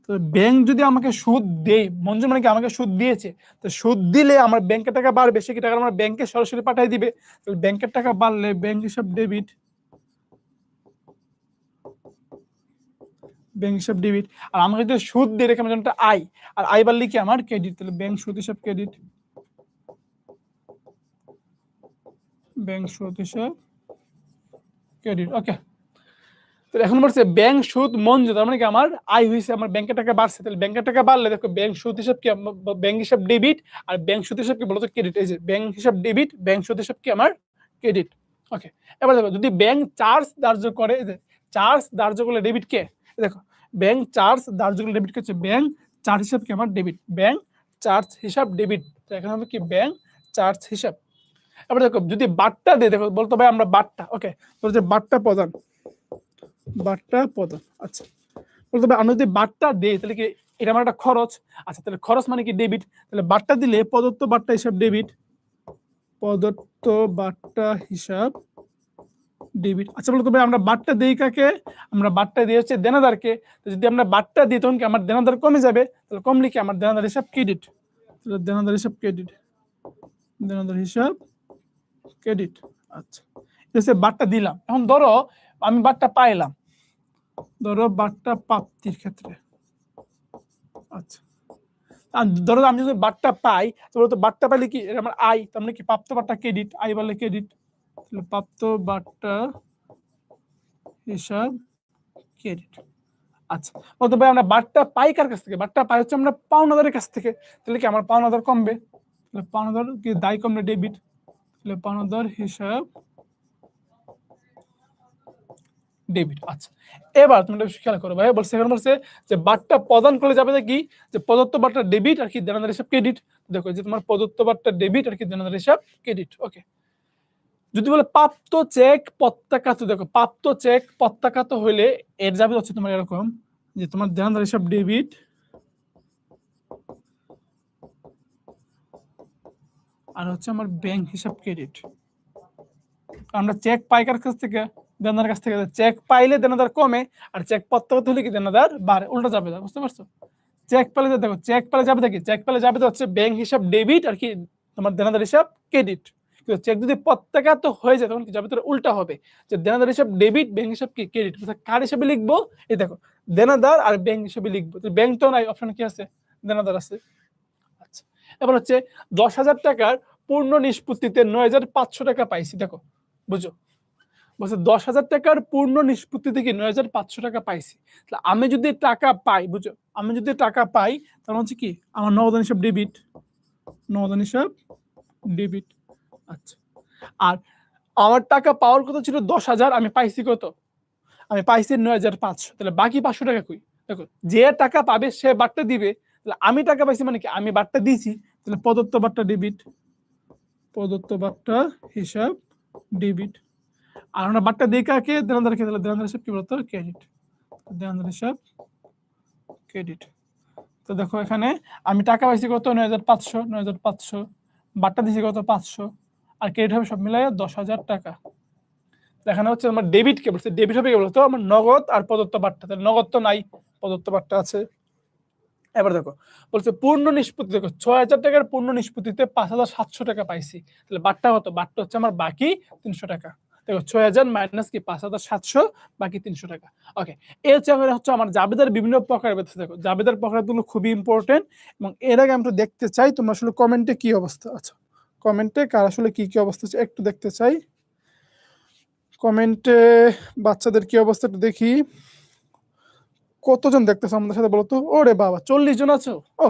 তো ব্যাংক যদি আমাকে সুদ দেয়, মঞ্জুর মানে কি আমাকে সুদ দিয়েছে, তো সুদ দিলে আমার ব্যাংকের টাকা বাড়বে, সে কি টাকা আমার ব্যাংকে সরাসরি পাঠিয়ে দিবে, তাহলে ব্যাংকের টাকা বাড়লে ব্যাংক হিসাব ডেবিট, ব্যাংক হিসাব ডেবিট। আর আমাকে যদি সুদ দিয়ে রেখে আমার আয়, আর আয় বাড়লে কি আমার ক্রেডিট, তাহলে ব্যাংক সুদ হিসাব ক্রেডিট, ব্যাংক সুদ হিসাব ক্রেডিট। ওকে, তো এখন বলছে ব্যাংক সুদ মঞ্জুর, তার মানে কি আমার আয় হয়েছে, আমার ব্যাংকের টাকা বাড়ছে, তাহলে ব্যাংকের টাকা বাড়লে দেখো ব্যাংক সুদ হিসাব কি, ব্যাংক হিসাব ডেবিট, আর ব্যাংক সুদ হিসাব কি বলতো ক্রেডিট। এই যে ব্যাংক হিসাব ডেবিট, ব্যাংক সুদ হিসাব কি আমার ক্রেডিট। ওকে, এবার দেখো যদি ব্যাংক চার্জ ধার্য করে, চার্জ ধার্য করলে ডেবিট কে, দেখো ব্যাংক চার্জ ধার্য করলে ডেবিট হচ্ছে ব্যাংক চার্জ হিসাব কি আমার ডেবিট, ব্যাংক চার্জ হিসাব ডেবিট। এখানে হবে কি ব্যাংক চার্জ হিসাব। এবার দেখো যদি বাট্টা দেয়, দেখো বলতো ভাই আমরা বাট্টা, ওকে তো যে বাট্টা প্রদান, বাট্টা প্রদান। আচ্ছা, বলতে আমরা যদি বাট্টা দেই তাহলে কি এটা আমার একটা খরচ। আচ্ছা, তাহলে খরচ মানে কি ডেবিট, তাহলে বাট্টা দিলে প্রদত্ত বাট্টা হিসাব ডেবিট, প্রদত্ত বাট্টা হিসাব ডেবিট। আচ্ছা, বলতো ভাই আমরা বাট্টা দেই কাকে, আমরা বাট্টা দিয়ে হচ্ছে দেনাদারকে, তো যদি আমরা বাট্টা দিই তখন কি আমার দেনাদার কমে যাবে, তাহলে কমলে কি আমার দেনাদার হিসাব ক্রেডিট, তাহলে দেনাদার হিসাব ক্রেডিট, দেনাদার হিসাব ক্রেডিট। আচ্ছা, এসে বাট্টা দিলাম, এখন ধরো আমি বাট্টা পাইলাম, ধরো বাট্টা প্রাপ্তির ক্ষেত্রে। আচ্ছা, আর ধরো আমি যদি বাট্টা পাই, তাহলে তো বাট্টা পাইলে কি আমার আয়, তার মানে কি প্রাপ্ত বাট্টা ক্রেডিট, আয় বলে ক্রেডিট, তাহলে প্রাপ্ত বাট্টা হিসাব ক্রেডিট। আচ্ছা, বলতে ভাই আমরা বাট্টা পাই কার কাছ থেকে, বাট্টা পাই হচ্ছে আমরা পাওনাদারের কাছ থেকে, তাহলে কি আমার পাওনাদার কমবে, তাহলে পাওনাদার কি দায় কমবে ডেবিট, তাহলে পাওনাদার হিসাব ডেবিট। আচ্ছা, এবার তোমরা খেয়াল করো ভাই, বলছে এখানে বলছে যে বাট্টা প্রদান করলে যাবে কি যে প্রদত্ত বাট্টা ডেবিট আর কি দেনাদার হিসাব ক্রেডিট। দেখো যে তোমার প্রদত্ত বাট্টা ডেবিট আর কি দেনাদার হিসাব ক্রেডিট। ওকে, যদি বলে প্রাপ্ত চেক প্রত্যাখ্যাত, দেখো প্রাপ্ত চেক প্রত্যাখ্যাত হইলে এর যাবে হচ্ছে তোমার এরকম যে তোমার দেনাদার হিসাব ডেবিট আর হচ্ছে আমার ব্যাংক হিসাব ক্রেডিট। আমরা চেক পাই কার কাছ থেকে, দেনাদার কাছ থেকে, চেক পাইলে দেনাদার কমে, আর চেক প্রত্যাখ্যাত হলে কি দেনাদার বাড়ে, উল্টা যাবে, বুঝতে পারছো। চেক পেলে দেখো চেক পেলে যাবে কি, চেক পেলে যাবে তো হচ্ছে ব্যাংক হিসাব ডেবিট আর কি তোমার দেনাদার হিসাব ক্রেডিট। কিন্তু চেক যদি প্রত্যাখ্যাত হয়ে যায় তখন কি যাবে, তোর উল্টা হবে, যে দেনাদার হিসাব ডেবিট, ব্যাংক হিসাব কি ক্রেডিট। কার হিসাবে লিখবো, এই দেখো দেনাদার আর ব্যাংক হিসাবে লিখবো, তো ব্যাংক তো নাই, অপশন কি আছে, দেনাদার আছে। আচ্ছা, এবার হচ্ছে 10,000 টাকার পূর্ণ নিষ্পত্তিতে 9,500 টাকা পাইছি। দেখো বুঝো, বলছে 10,000 টাকার পূর্ণ নিষ্পত্তি থেকে 9,500 টাকা পাইছি, তাহলে আমি যদি টাকা পাই, বুঝো আমি যদি টাকা পাই তাহলে হচ্ছে কি আমার নগদান হিসাব ডেবিট, নগদান হিসাব ডেবিট। আচ্ছা, আর আমার টাকা পাওয়ার কথা ছিল 10,000, আমি পাইছি কত, আমি পাইছি 9,500, তাহলে বাকি 500 টাকা কই, দেখো যে টাকা পাবে সে বাট্টা দিবে, তাহলে আমি টাকা পাইছি মানে কি আমি বাট্টা দিছি, তাহলে প্রদত্ত বাট্টা ডেবিট, প্রদত্ত বাট্টা হিসাব ডেবিট। আর আমরা বাট্টা দিই কাকে? দেনাদারকে। তাহলে দেনাদার হিসাব কি বলতো? ক্রেডিট। দেনাদার হিসাব ক্রেডিট। তো দেখো এখানে আমি টাকা পাইছি কত? ৯৫০০। ৯৫০০ বাট্টা দিছি কত? ৫০০ আর ক্রেডিট হবে সব মিলাইয়া ১০,০০০ টাকা। এখানে হচ্ছে আমার ডেবিট কে বলছে, ডেবিট হবে কি বলতো? আমার নগদ আর প্রদত্ত বাট্টা। তাহলে নগদ তো নাই, প্রদত্ত বাট্টা আছে। এবার দেখো বলছে পূর্ণ নিষ্পত্তি, দেখো ৬,০০০ টাকার পূর্ণ নিষ্পত্তিতে ৫,৭০০ টাকা পাইছি। তাহলে বাট্টা কত? বাট্টা হচ্ছে আমার বাকি ৩০০ টাকা। দেখো ৬,০০০ মাইনাস কি ৫,৭০০, বাকি ৩০০ টাকা। ওকে, এই হচ্ছে আমার জাবেদার বিভিন্ন প্রকার। দেখো জাবেদার প্রকারগুলো খুবই ইম্পর্টেন্ট এবং এর আগে আমরা দেখতে চাই তোমরা আসলে কমেন্টে কি অবস্থা আছে, কমেন্টে কার আসলে কি কি অবস্থা আছে একটু দেখতে চাই। কমেন্টে বাচ্চাদের কি অবস্থা একটু দেখি। কতজন দেখতেছো আমাদের সাথে বলতো? ওরে বাবা 40 জন আছো। ও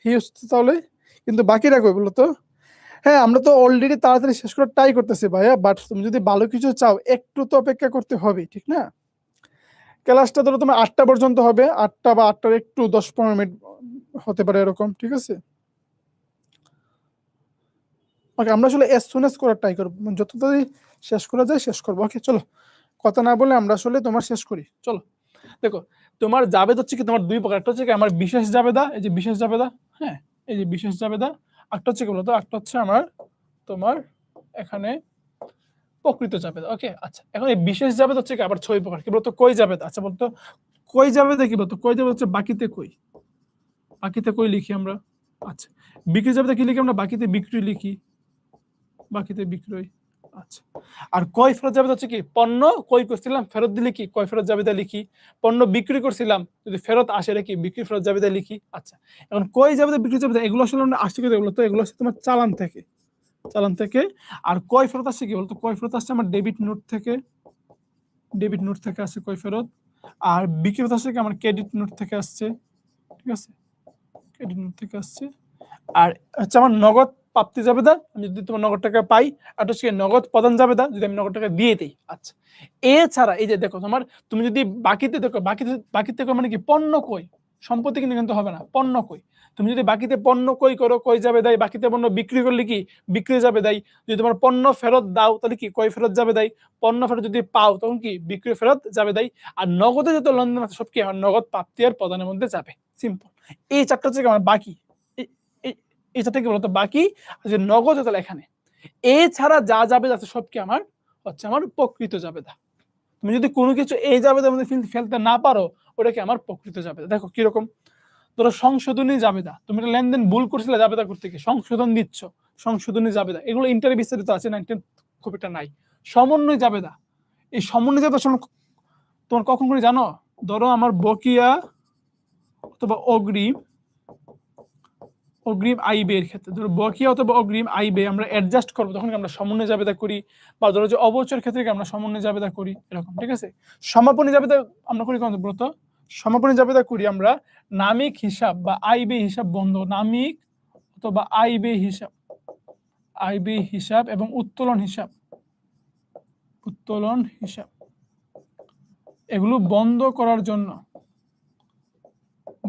হিউজ তাহলে, কিন্তু বাকিরা কই বলতো? হ্যাঁ আমরা তো অলরেডি তাড়াতাড়ি শেষ করার ট্রাই করতেছি ভাইয়া, বাট তুমি যদি ভালো কিছু চাও একটু তো অপেক্ষা করতে হবে, ঠিক না? ক্লাসটা ধরো তোমার 8টা পর্যন্ত হবে, 8টা বা 8টার একটু 10-15 মিনিট হতে পারে এরকম, ঠিক আছে? ওকে, আমরা আসলে এস সুন এস করার ট্রাই করবো, যত তাড়াতাড়ি শেষ করা যায় শেষ করবো। ওকে চলো, কথা না বলে আমরা আসলে তোমার শেষ করি। চলো দেখো তোমার জাবেদ হচ্ছে কি তোমার দুই প্রকার। একটা হচ্ছে কি আমার বিশেষ জাবেদা, এই যে বিশেষ জাবেদা, হ্যাঁ এই যে বিশেষ জাবেদা। একটা হচ্ছে কি বলতো? একটা হচ্ছে আমার তোমার এখানে প্রকৃত জাবেদা। ওকে আচ্ছা, এখন এই বিশেষ জাবেদা হচ্ছে কি আবার 6 প্রকার। কি বলতো? কই জাবেদা। আচ্ছা বলতো কই জাবেদা কি বলতো? কই জাবেদা হচ্ছে বাকিতে কই, বাকিতে কই লিখি আমরা। আচ্ছা, বিক্রি জাবেদা কি লিখি আমরা? বাকিতে বিক্রি লিখি, বাকিতে বিক্রয়। আচ্ছা, আর কয় ফেরত জাবেদা হচ্ছে কি পণ্য কই করছিলাম ফেরত দিলে কি কয় ফেরত জাবেদা লিখি, পণ্য বিক্রি করছিলাম যদি ফেরত আসে রে কি বিক্রি ফেরত জাবেদা লিখি। আচ্ছা, এখন কই জাবেদা বিক্রি জাবেদা এগুলো আসলে আমরা আসছে কি বলতো? এগুলো হচ্ছে তোমার চালান থেকে, চালান থেকে। আর কয় ফেরত আসছে কি বলতো? কয় ফেরত আসছে আমার ডেবিট নোট থেকে, ডেবিট নোট থেকে আসছে কয় ফেরত। আর বিক্রি ফেরত আসছে কি আমার ক্রেডিট নোট থেকে আসছে, ঠিক আছে? ক্রেডিট নোট থেকে আসছে। আর হচ্ছে আমার নগদ প্রাপ্তি জাবেদা, আমি যদি তোমার নগদ টাকা পাই। আর হচ্ছে নগদ প্রদান জাবেদা, যদি আমি নগদ টাকা দিয়ে দিই। আচ্ছা, এছাড়া এই যে দেখো তোমার তুমি যদি বাকিতে দেখো, বাকিতে মানে কি পণ্য কই, সম্পত্তি কিন্তু হবে না, পণ্য কই। তুমি যদি বাকিতে পণ্য কই করো, কই যাবে দেয়। বাকিতে পণ্য বিক্রি করলে কি বিক্রি যাবে দেয়। যদি তোমার পণ্য ফেরত দাও তাহলে কি কই ফেরত যাবে দেয়। পণ্য ফেরত যদি পাও তখন কি বিক্রি ফেরত যাবে দেয়। আর নগদে যত লেনদেন আছে সব কি আমার নগদ প্রাপ্তি আর প্রদানের মধ্যে যাবে। সিম্পল, এই চারটা হচ্ছে আমার বাকি। এই চারটা কি বলতো? বাকি। যে নগদ তাহলে এখানে এছাড়া যা যাবে আছে সব কি আমার হচ্ছে আমার প্রকৃত জাবেদা। তুমি যদি কোনো কিছু এই জাবেদার মধ্যে ফেলতে না পারো ওটা কি আমার প্রকৃত জাবেদা। দেখো কিরকম, ধরো সংশোধনী জাবেদা, তুমি একটা লেনদেন ভুল করছিলে জাবেদা করতে গিয়ে সংশোধন দিচ্ছ, সংশোধনী জাবেদা। এগুলো ইন্টারে বিস্তারিত আছে, 9-10 খুব একটা নাই। সমন্বয় জাবেদা, এই সমন্বয় জাবেদা তোমার কখন করে জানো? ধরো আমার বকিয়া অথবা অগ্রিম, অগ্রিম আইবে এর ক্ষেত্রে ধরো বকেয়া অথবা অগ্রিম আইবে আমরা অ্যাডজাস্ট করবো, তখন আমরা সমন্বয় জাবেদা করি। বা ধরো যে অবচয়ের ক্ষেত্রে আমরা সমন্বয় জাবেদা করি এরকম, ঠিক আছে? সমাপনী জাবেদা আমরা করি কোন বলতো? সমাপনী জাবেদা করি আমরা নামিক হিসাব বা আইবে হিসাব বন্ধ, নামিক অথবা আইবে হিসাব, আইবে হিসাব এবং উত্তোলন হিসাব, উত্তোলন হিসাব এগুলো বন্ধ করার জন্য,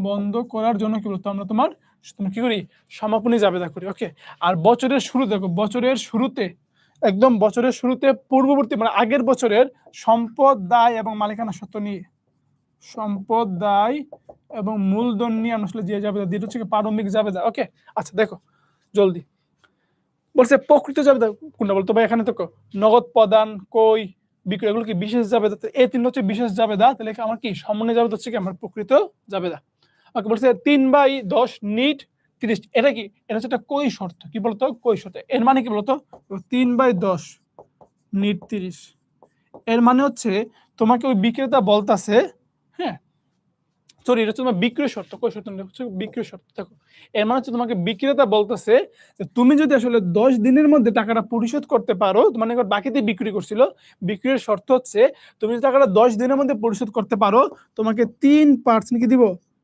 বন্ধ করার জন্য কি বলতো আমরা তোমার কি করি? সমাপনী জাবেদা করি। ওকে, আর বছরের শুরু দেখো, বছরের শুরুতে একদম বছরের শুরুতে পূর্ববর্তী মানে আগের বছরের সম্পদ দায় এবং মালিকানা সত্ত্ব নিয়ে, সম্পদ দায় এবং মূলধন নিয়ে আমরা আসলে যে জাবেদা দিয়ে হচ্ছে প্রারম্ভিক জাবেদা। ওকে আচ্ছা দেখো জলদি বলছে প্রকৃত জাবেদা কোনটা বলতো ভাই? এখানে তো নগদ প্রদান, কই, বিক্রয়, এগুলো কি বিশেষ জাবেদা। এই তিনটা হচ্ছে বিশেষ জাবেদা। তাহলে আমার কি সমন্বয় জাবেদা হচ্ছে কি আমার প্রকৃত জাবেদা। ওকে, বলছে 3/10 নিট 30, এটা কি? এটা হচ্ছে একটা কই শর্ত। কি বলতো? কই শর্ত। এর মানে কি বলতো? 3/10 নিট 30 এর মানে হচ্ছে তোমাকে ওই বিক্রেতা বলতাছে, হ্যাঁ সরি এটা হচ্ছে তোমার বিক্রয় শর্ত, কই শর্ত হচ্ছে বিক্রয় শর্ত। দেখো এর মানে হচ্ছে তোমাকে বিক্রেতা বলতেছে যে তুমি যদি আসলে 10 দিনের মধ্যে টাকাটা পরিশোধ করতে পারো, মানে বাকিতে বিক্রি করছিল, বিক্রির শর্ত হচ্ছে তুমি যদি টাকাটা 10 দিনের মধ্যে পরিশোধ করতে পারো তোমাকে 3% কি দিব?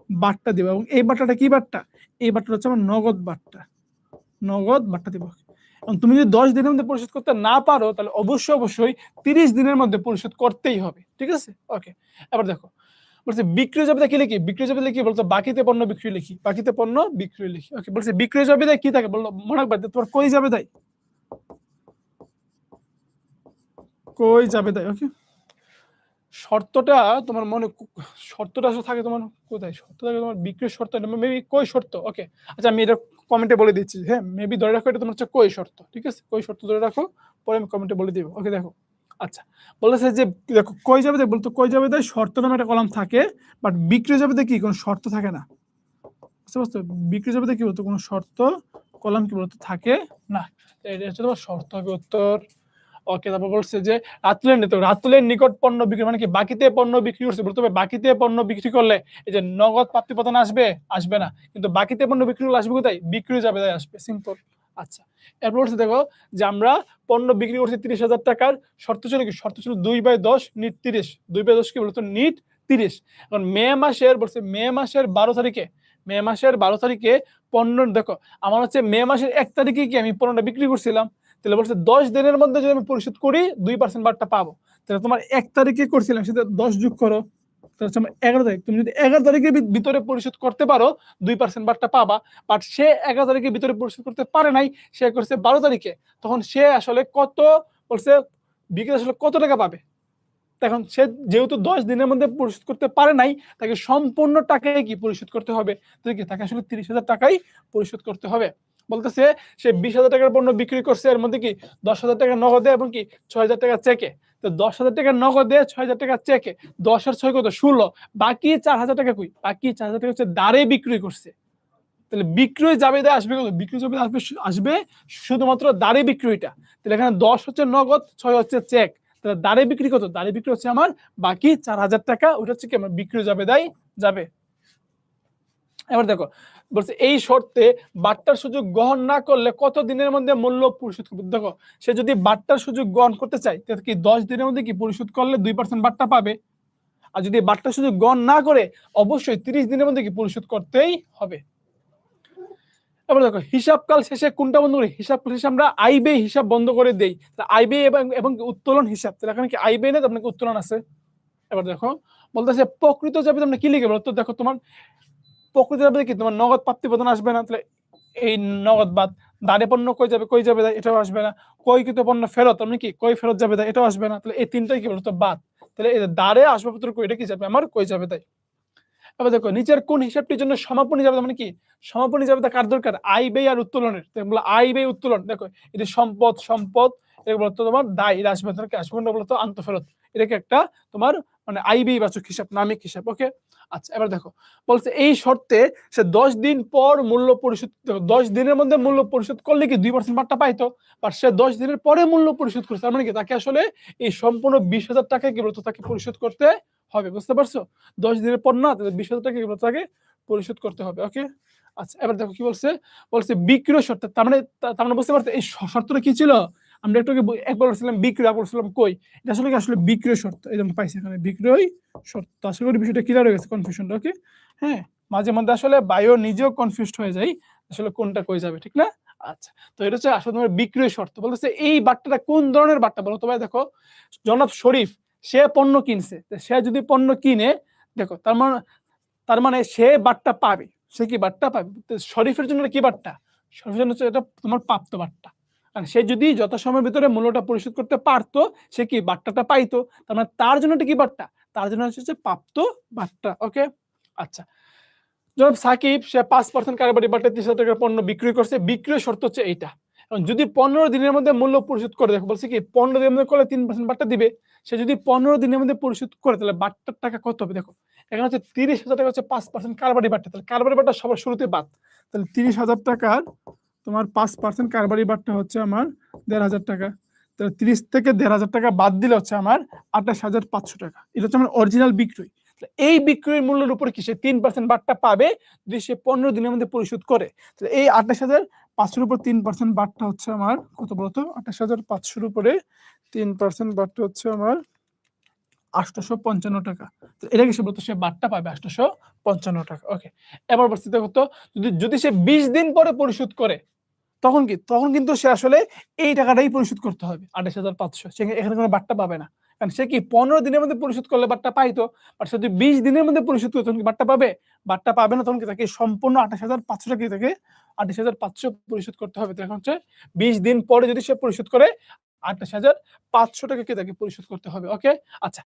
বাট্টা দিব। এবং এই বাট্টাটা কি বাট্টা? এই বাট্টাটা হচ্ছে আমার নগদ বাট্টা, নগদ বাট্টা দিব। এবং তুমি যদি 10 দিনের মধ্যে পরিশোধ করতে না পারো তাহলে অবশ্যই 30 দিনের মধ্যে পরিশোধ করতেই হবে, ঠিক আছে? ওকে, এবার দেখো বলছে বিক্রয় জাবেদা কি লিখি? বিক্রয় জাবেদা কি বলতো? বাকিতে পণ্য বিক্রি লিখি, বাকিতে পণ্য বিক্রি লিখি। ওকে, বলছে বিক্রয় জাবেদা কি থাকে বললো? মনে রাখবা তোমার কই জাবেদাই, কই যাবে তাই ওকে শর্তটা তোমার মনে শর্তটা আসলে থাকে তোমার কোথায় শর্ত থাকে তোমার বিক্রির শর্ত মেবি কই শর্ত ওকে আচ্ছা আমি এটা কমেন্টে বলে দিচ্ছি হ্যাঁ মেবি ধরে রাখো এটা তোমার হচ্ছে কই শর্ত ঠিক আছে কই শর্ত ধরে রাখো পরে আমি কমেন্টে বলে দিব ওকে দেখো আচ্ছা বলেছে যে দেখো কই যাবে দেয় বলতো কই যাবে দেয় শর্ত নামে একটা কলাম থাকে বাট বিক্রি যাবে দেয় কি কোনো শর্ত থাকে না বুঝতে পারছো বিক্রি যাবে দেয় কি বলতো কোনো শর্ত কলাম কি বলতো থাকে না এটা হচ্ছে তোমার শর্ত হবে উত্তর ওকে তারপর বলছে যে রাতুলের নিকট পণ্য বিক্রি মানে কি বাকিতে পণ্য বিক্রি করছে বলতে হবে বাকিতে পণ্য বিক্রি করলে এই যে নগদ প্রাপ্তি প্রদান আসবে আসবে না কিন্তু বাকিতে পণ্য বিক্রি করলে আসবে কোথায় বিক্রি যাবে তাই আসবে সিম্পল আচ্ছা এরপর বলছে দেখো যে আমরা পণ্য বিক্রি করছি 30,000 টাকার শর্ত ছিল কি শর্ত ছিল 2/10 নিট 30 2/10 কি বলতো নিট 30 এখন মে মাসের বলছে মে মাসের 12 তারিখে পণ্য দেখো আমার হচ্ছে মে মাসের 1 তারিখে কি আমি পণ্যটা বিক্রি করছিলাম তাহলে বলছে 10 দিনের মধ্যে যদি আমি পরিশোধ করি 2% বারটা পাবো তাহলে তোমার 1 তারিখে করছিলাম সেটা 10 যোগ করো তাহলে হচ্ছে 11 তারিখ তুমি যদি 11 তারিখের ভিতরে পরিশোধ করতে পারো 2% বারটা পাবা বাট সে 11 তারিখের ভিতরে পরিশোধ করতে পারে নাই সে করছে 12 তারিখে তখন সে আসলে কত বলছে বিক্রি আসলে কত টাকা পাবে এখন সে যেহেতু 10 দিনের মধ্যে পরিশোধ করতে পারে নাই তাকে সম্পূর্ণ টাকায় কি পরিশোধ করতে হবে তাকে আসলে 30,000 টাকাই পরিশোধ করতে হবে বলতেছে সে 20,000 টাকার পণ্য বিক্রি করছে এর মধ্যে কি 10,000 টাকা নগদে এবং কি 6,000 টাকা চেকে তো 10,000 টাকা নগদে 6,000 টাকা চেকে 10 আর 6 কত 16 বাকি 4,000 টাকা কই বাকি 4,000 টাকা হচ্ছে দাঁড়ে বিক্রি করছে তাহলে বিক্রি যাবে আসবে কত বিক্রি যাবে আসবে শুধুমাত্র দাঁড়ে বিক্রিটা তাহলে এখানে 10 হচ্ছে নগদ 6 হচ্ছে চেক তাহলে দাঁড়ে বিক্রি কত দাঁড়ে বিক্রি হচ্ছে আমার বাকি 4,000 টাকা ওটা হচ্ছে কি আমার বিক্রি যাবে এবার দেখো বলছে এই শর্তে বাট্টার সুযোগ গ্রহণ না করলে কত দিনের মধ্যে মূল্য পরিশোধ করবে দেখো সে যদি বাট্টার সুযোগ গ্রহণ করতে চায় তাহলে কি 10 দিনের মধ্যে কি পরিশোধ করলে 2% বাট্টা পাবে আর যদি বাট্টার সুযোগ গ্রহণ না করে অবশ্যই 30 দিনের মধ্যে কি পরিশোধ করতেই হবে এবার দেখো হিসাবকাল শেষে কোনটা বন্ধ করি হিসাবকাল শেষে আমরা আইবে হিসাব বন্ধ করে দেই আইবে এবং উত্তোলন হিসাব তাহলে এখানে কি আইবে না আপনাকে উত্তোলন আছে এবার দেখো বলতেছে প্রকৃত যাবে তোমরা কি লিখে বলো তো দেখো তোমার প্রকৃত যাবে কি তোমার নগদ প্রাপ্তি প্রদান আসবে না তাহলে এই নগদ বাদ দাঁড়ে পণ্য কই যাবে এটাও আসবে না কইকৃত পণ্য ফেরত আপনি কি কই ফেরত যাবে এটাও আসবে না তাহলে এই তিনটাই কি বলতো বাদ তাহলে এই দাঁড়ে আসবাবপত্র কইটা কি যাবে আমার কই যাবে তাই এবার দেখো নিচের কোন হিসাবটির জন্য সমাপনী যাবে মানে কি সমাপনী যাবে কার দরকার আয় ব্যয় আর উত্তোলনের আয় ব্যয় উত্তোলন দেখো এটা সম্পদ এটা বলতো তোমার দায় এটা আসবে আসবে বলতো আন্তঃফেরত এটাকে একটা তোমার মানে আয় ব্যয় বাচক হিসাব নামিক হিসাব ওকে আচ্ছা এবার দেখো বলছে এই শর্তে সে 10 দিন পর মূল্য পরিশোধ 10 দিনের মধ্যে মূল্য পরিশোধ করলে কি 2% বাট্টা পাইতো বাট সে 10 দিনের পরে মূল্য পরিশোধ করছে তার মানে কি তাকে আসলে এই সম্পূর্ণ 20,000 টাকা কি বলতো তাকে পরিশোধ করতে হবে বুঝতে পারছো 10 দিনের পর না 20,000 টাকা কি বলতো তাকে পরিশোধ করতে হবে ওকে আচ্ছা এবার দেখো কি বলছে বিক্রয় শর্ত তার মানে বুঝতে পারছো এই শর্তটা কি ছিল আমরা একবার বলছিলাম বিক্রয় বলছিলাম কই এটা আসলে বিক্রয় শর্ত এই জন্য পাইছি এখানে বিক্রয় শর্ত আশা করি বিষয়টা ক্লিয়ার হয়ে গেছে কনফিউশনটা ওকে হ্যাঁ মাঝে মধ্যে আসলে বায়ো নিজেও কনফিউজড হয়ে যায় আসলে কোনটা কই যাবে ঠিক না আচ্ছা তো এটা হচ্ছে আসলে তোমার বিক্রয় শর্ত বলতেছে এই বাট্টাটা কোন ধরনের বাট্টা বলো তো ভাই দেখো জনাব শরীফ সে পণ্য কিনছে সে যদি পণ্য কিনে দেখো তার মানে সে বাট্টা পাবে সে কি বাট্টা পাবে শরীফের জন্য কি বাট্টা শরীফের জন্য হচ্ছে এটা তোমার প্রাপ্ত বাট্টা কারণ সে যদি যত সময়ের ভিতরে মূল্যটা পরিশোধ করতে পারতো সে কি বাট্টাটা পাইতো তার মানে তার জন্য কি বাট্টা তার জন্য হচ্ছে প্রাপ্ত বাট্টা ওকে আচ্ছা জনাব সাকিব সে 5% কারবারি বাট্টা 30,000 টাকার পণ্য বিক্রি করছে বিক্রয় শর্ত হচ্ছে এইটা এবং যদি 15 দিনের মধ্যে মূল্য পরিশোধ করে দেখো বলছে কি 15 দিনের মধ্যে করলে 3% বাট্টা দিবে সে যদি 15 দিনের মধ্যে পরিশোধ করে তাহলে বাট্টার টাকা কত হবে দেখো এখানে হচ্ছে 30,000 টাকা হচ্ছে 5% কারবারি বাট্টা তাহলে কারবারি বাট্টা সবার শুরুতে বাদ তাহলে 30,000 টাকার তোমার 5% কারবারি বাট্টা হচ্ছে আমার 1,500 টাকা তাহলে 30 থেকে 1,500 টাকা বাদ দিলে হচ্ছে আমার 28,500 টাকা এটা হচ্ছে আমার অরিজিনাল বিক্রয় এই বিক্রয়ের মূল্যের উপরে কি সে 3% বাট্টা পাবে যদি সে 15 দিনের মধ্যে পরিশোধ করে তাহলে এই 28,500 উপর 3% বাট্টা হচ্ছে আমার কত বলতো 28,500 উপরে 3% বাট্টা হচ্ছে আমার 855 টাকা এটা কি সে বলতো সে বাট্টা পাবে 855 টাকা ওকে এবার বলছি দেখো তো যদি সে 20 দিন পরে পরিশোধ করে তখন কিন্তু সে আসলে এই টাকাটাই পরিশোধ করতে হবে 28,500 সে এখানে কোনো বাট্টা পাবে না কারণ সে কি 15 দিনের মধ্যে পরিশোধ করলে বাট্টা পাইতো আর সে যদি 20 দিনের মধ্যে পরিশোধ করে তখন কি বাট্টা পাবে না তখন কি তাকে সম্পূর্ণ 28,500 টাকা থেকে 28,500 পরিশোধ করতে হবে এখন হচ্ছে 20 দিন পরে যদি সে পরিশোধ করে 28,500 টাকা কি তাকে পরিশোধ করতে হবে। ওকে? আচ্ছা।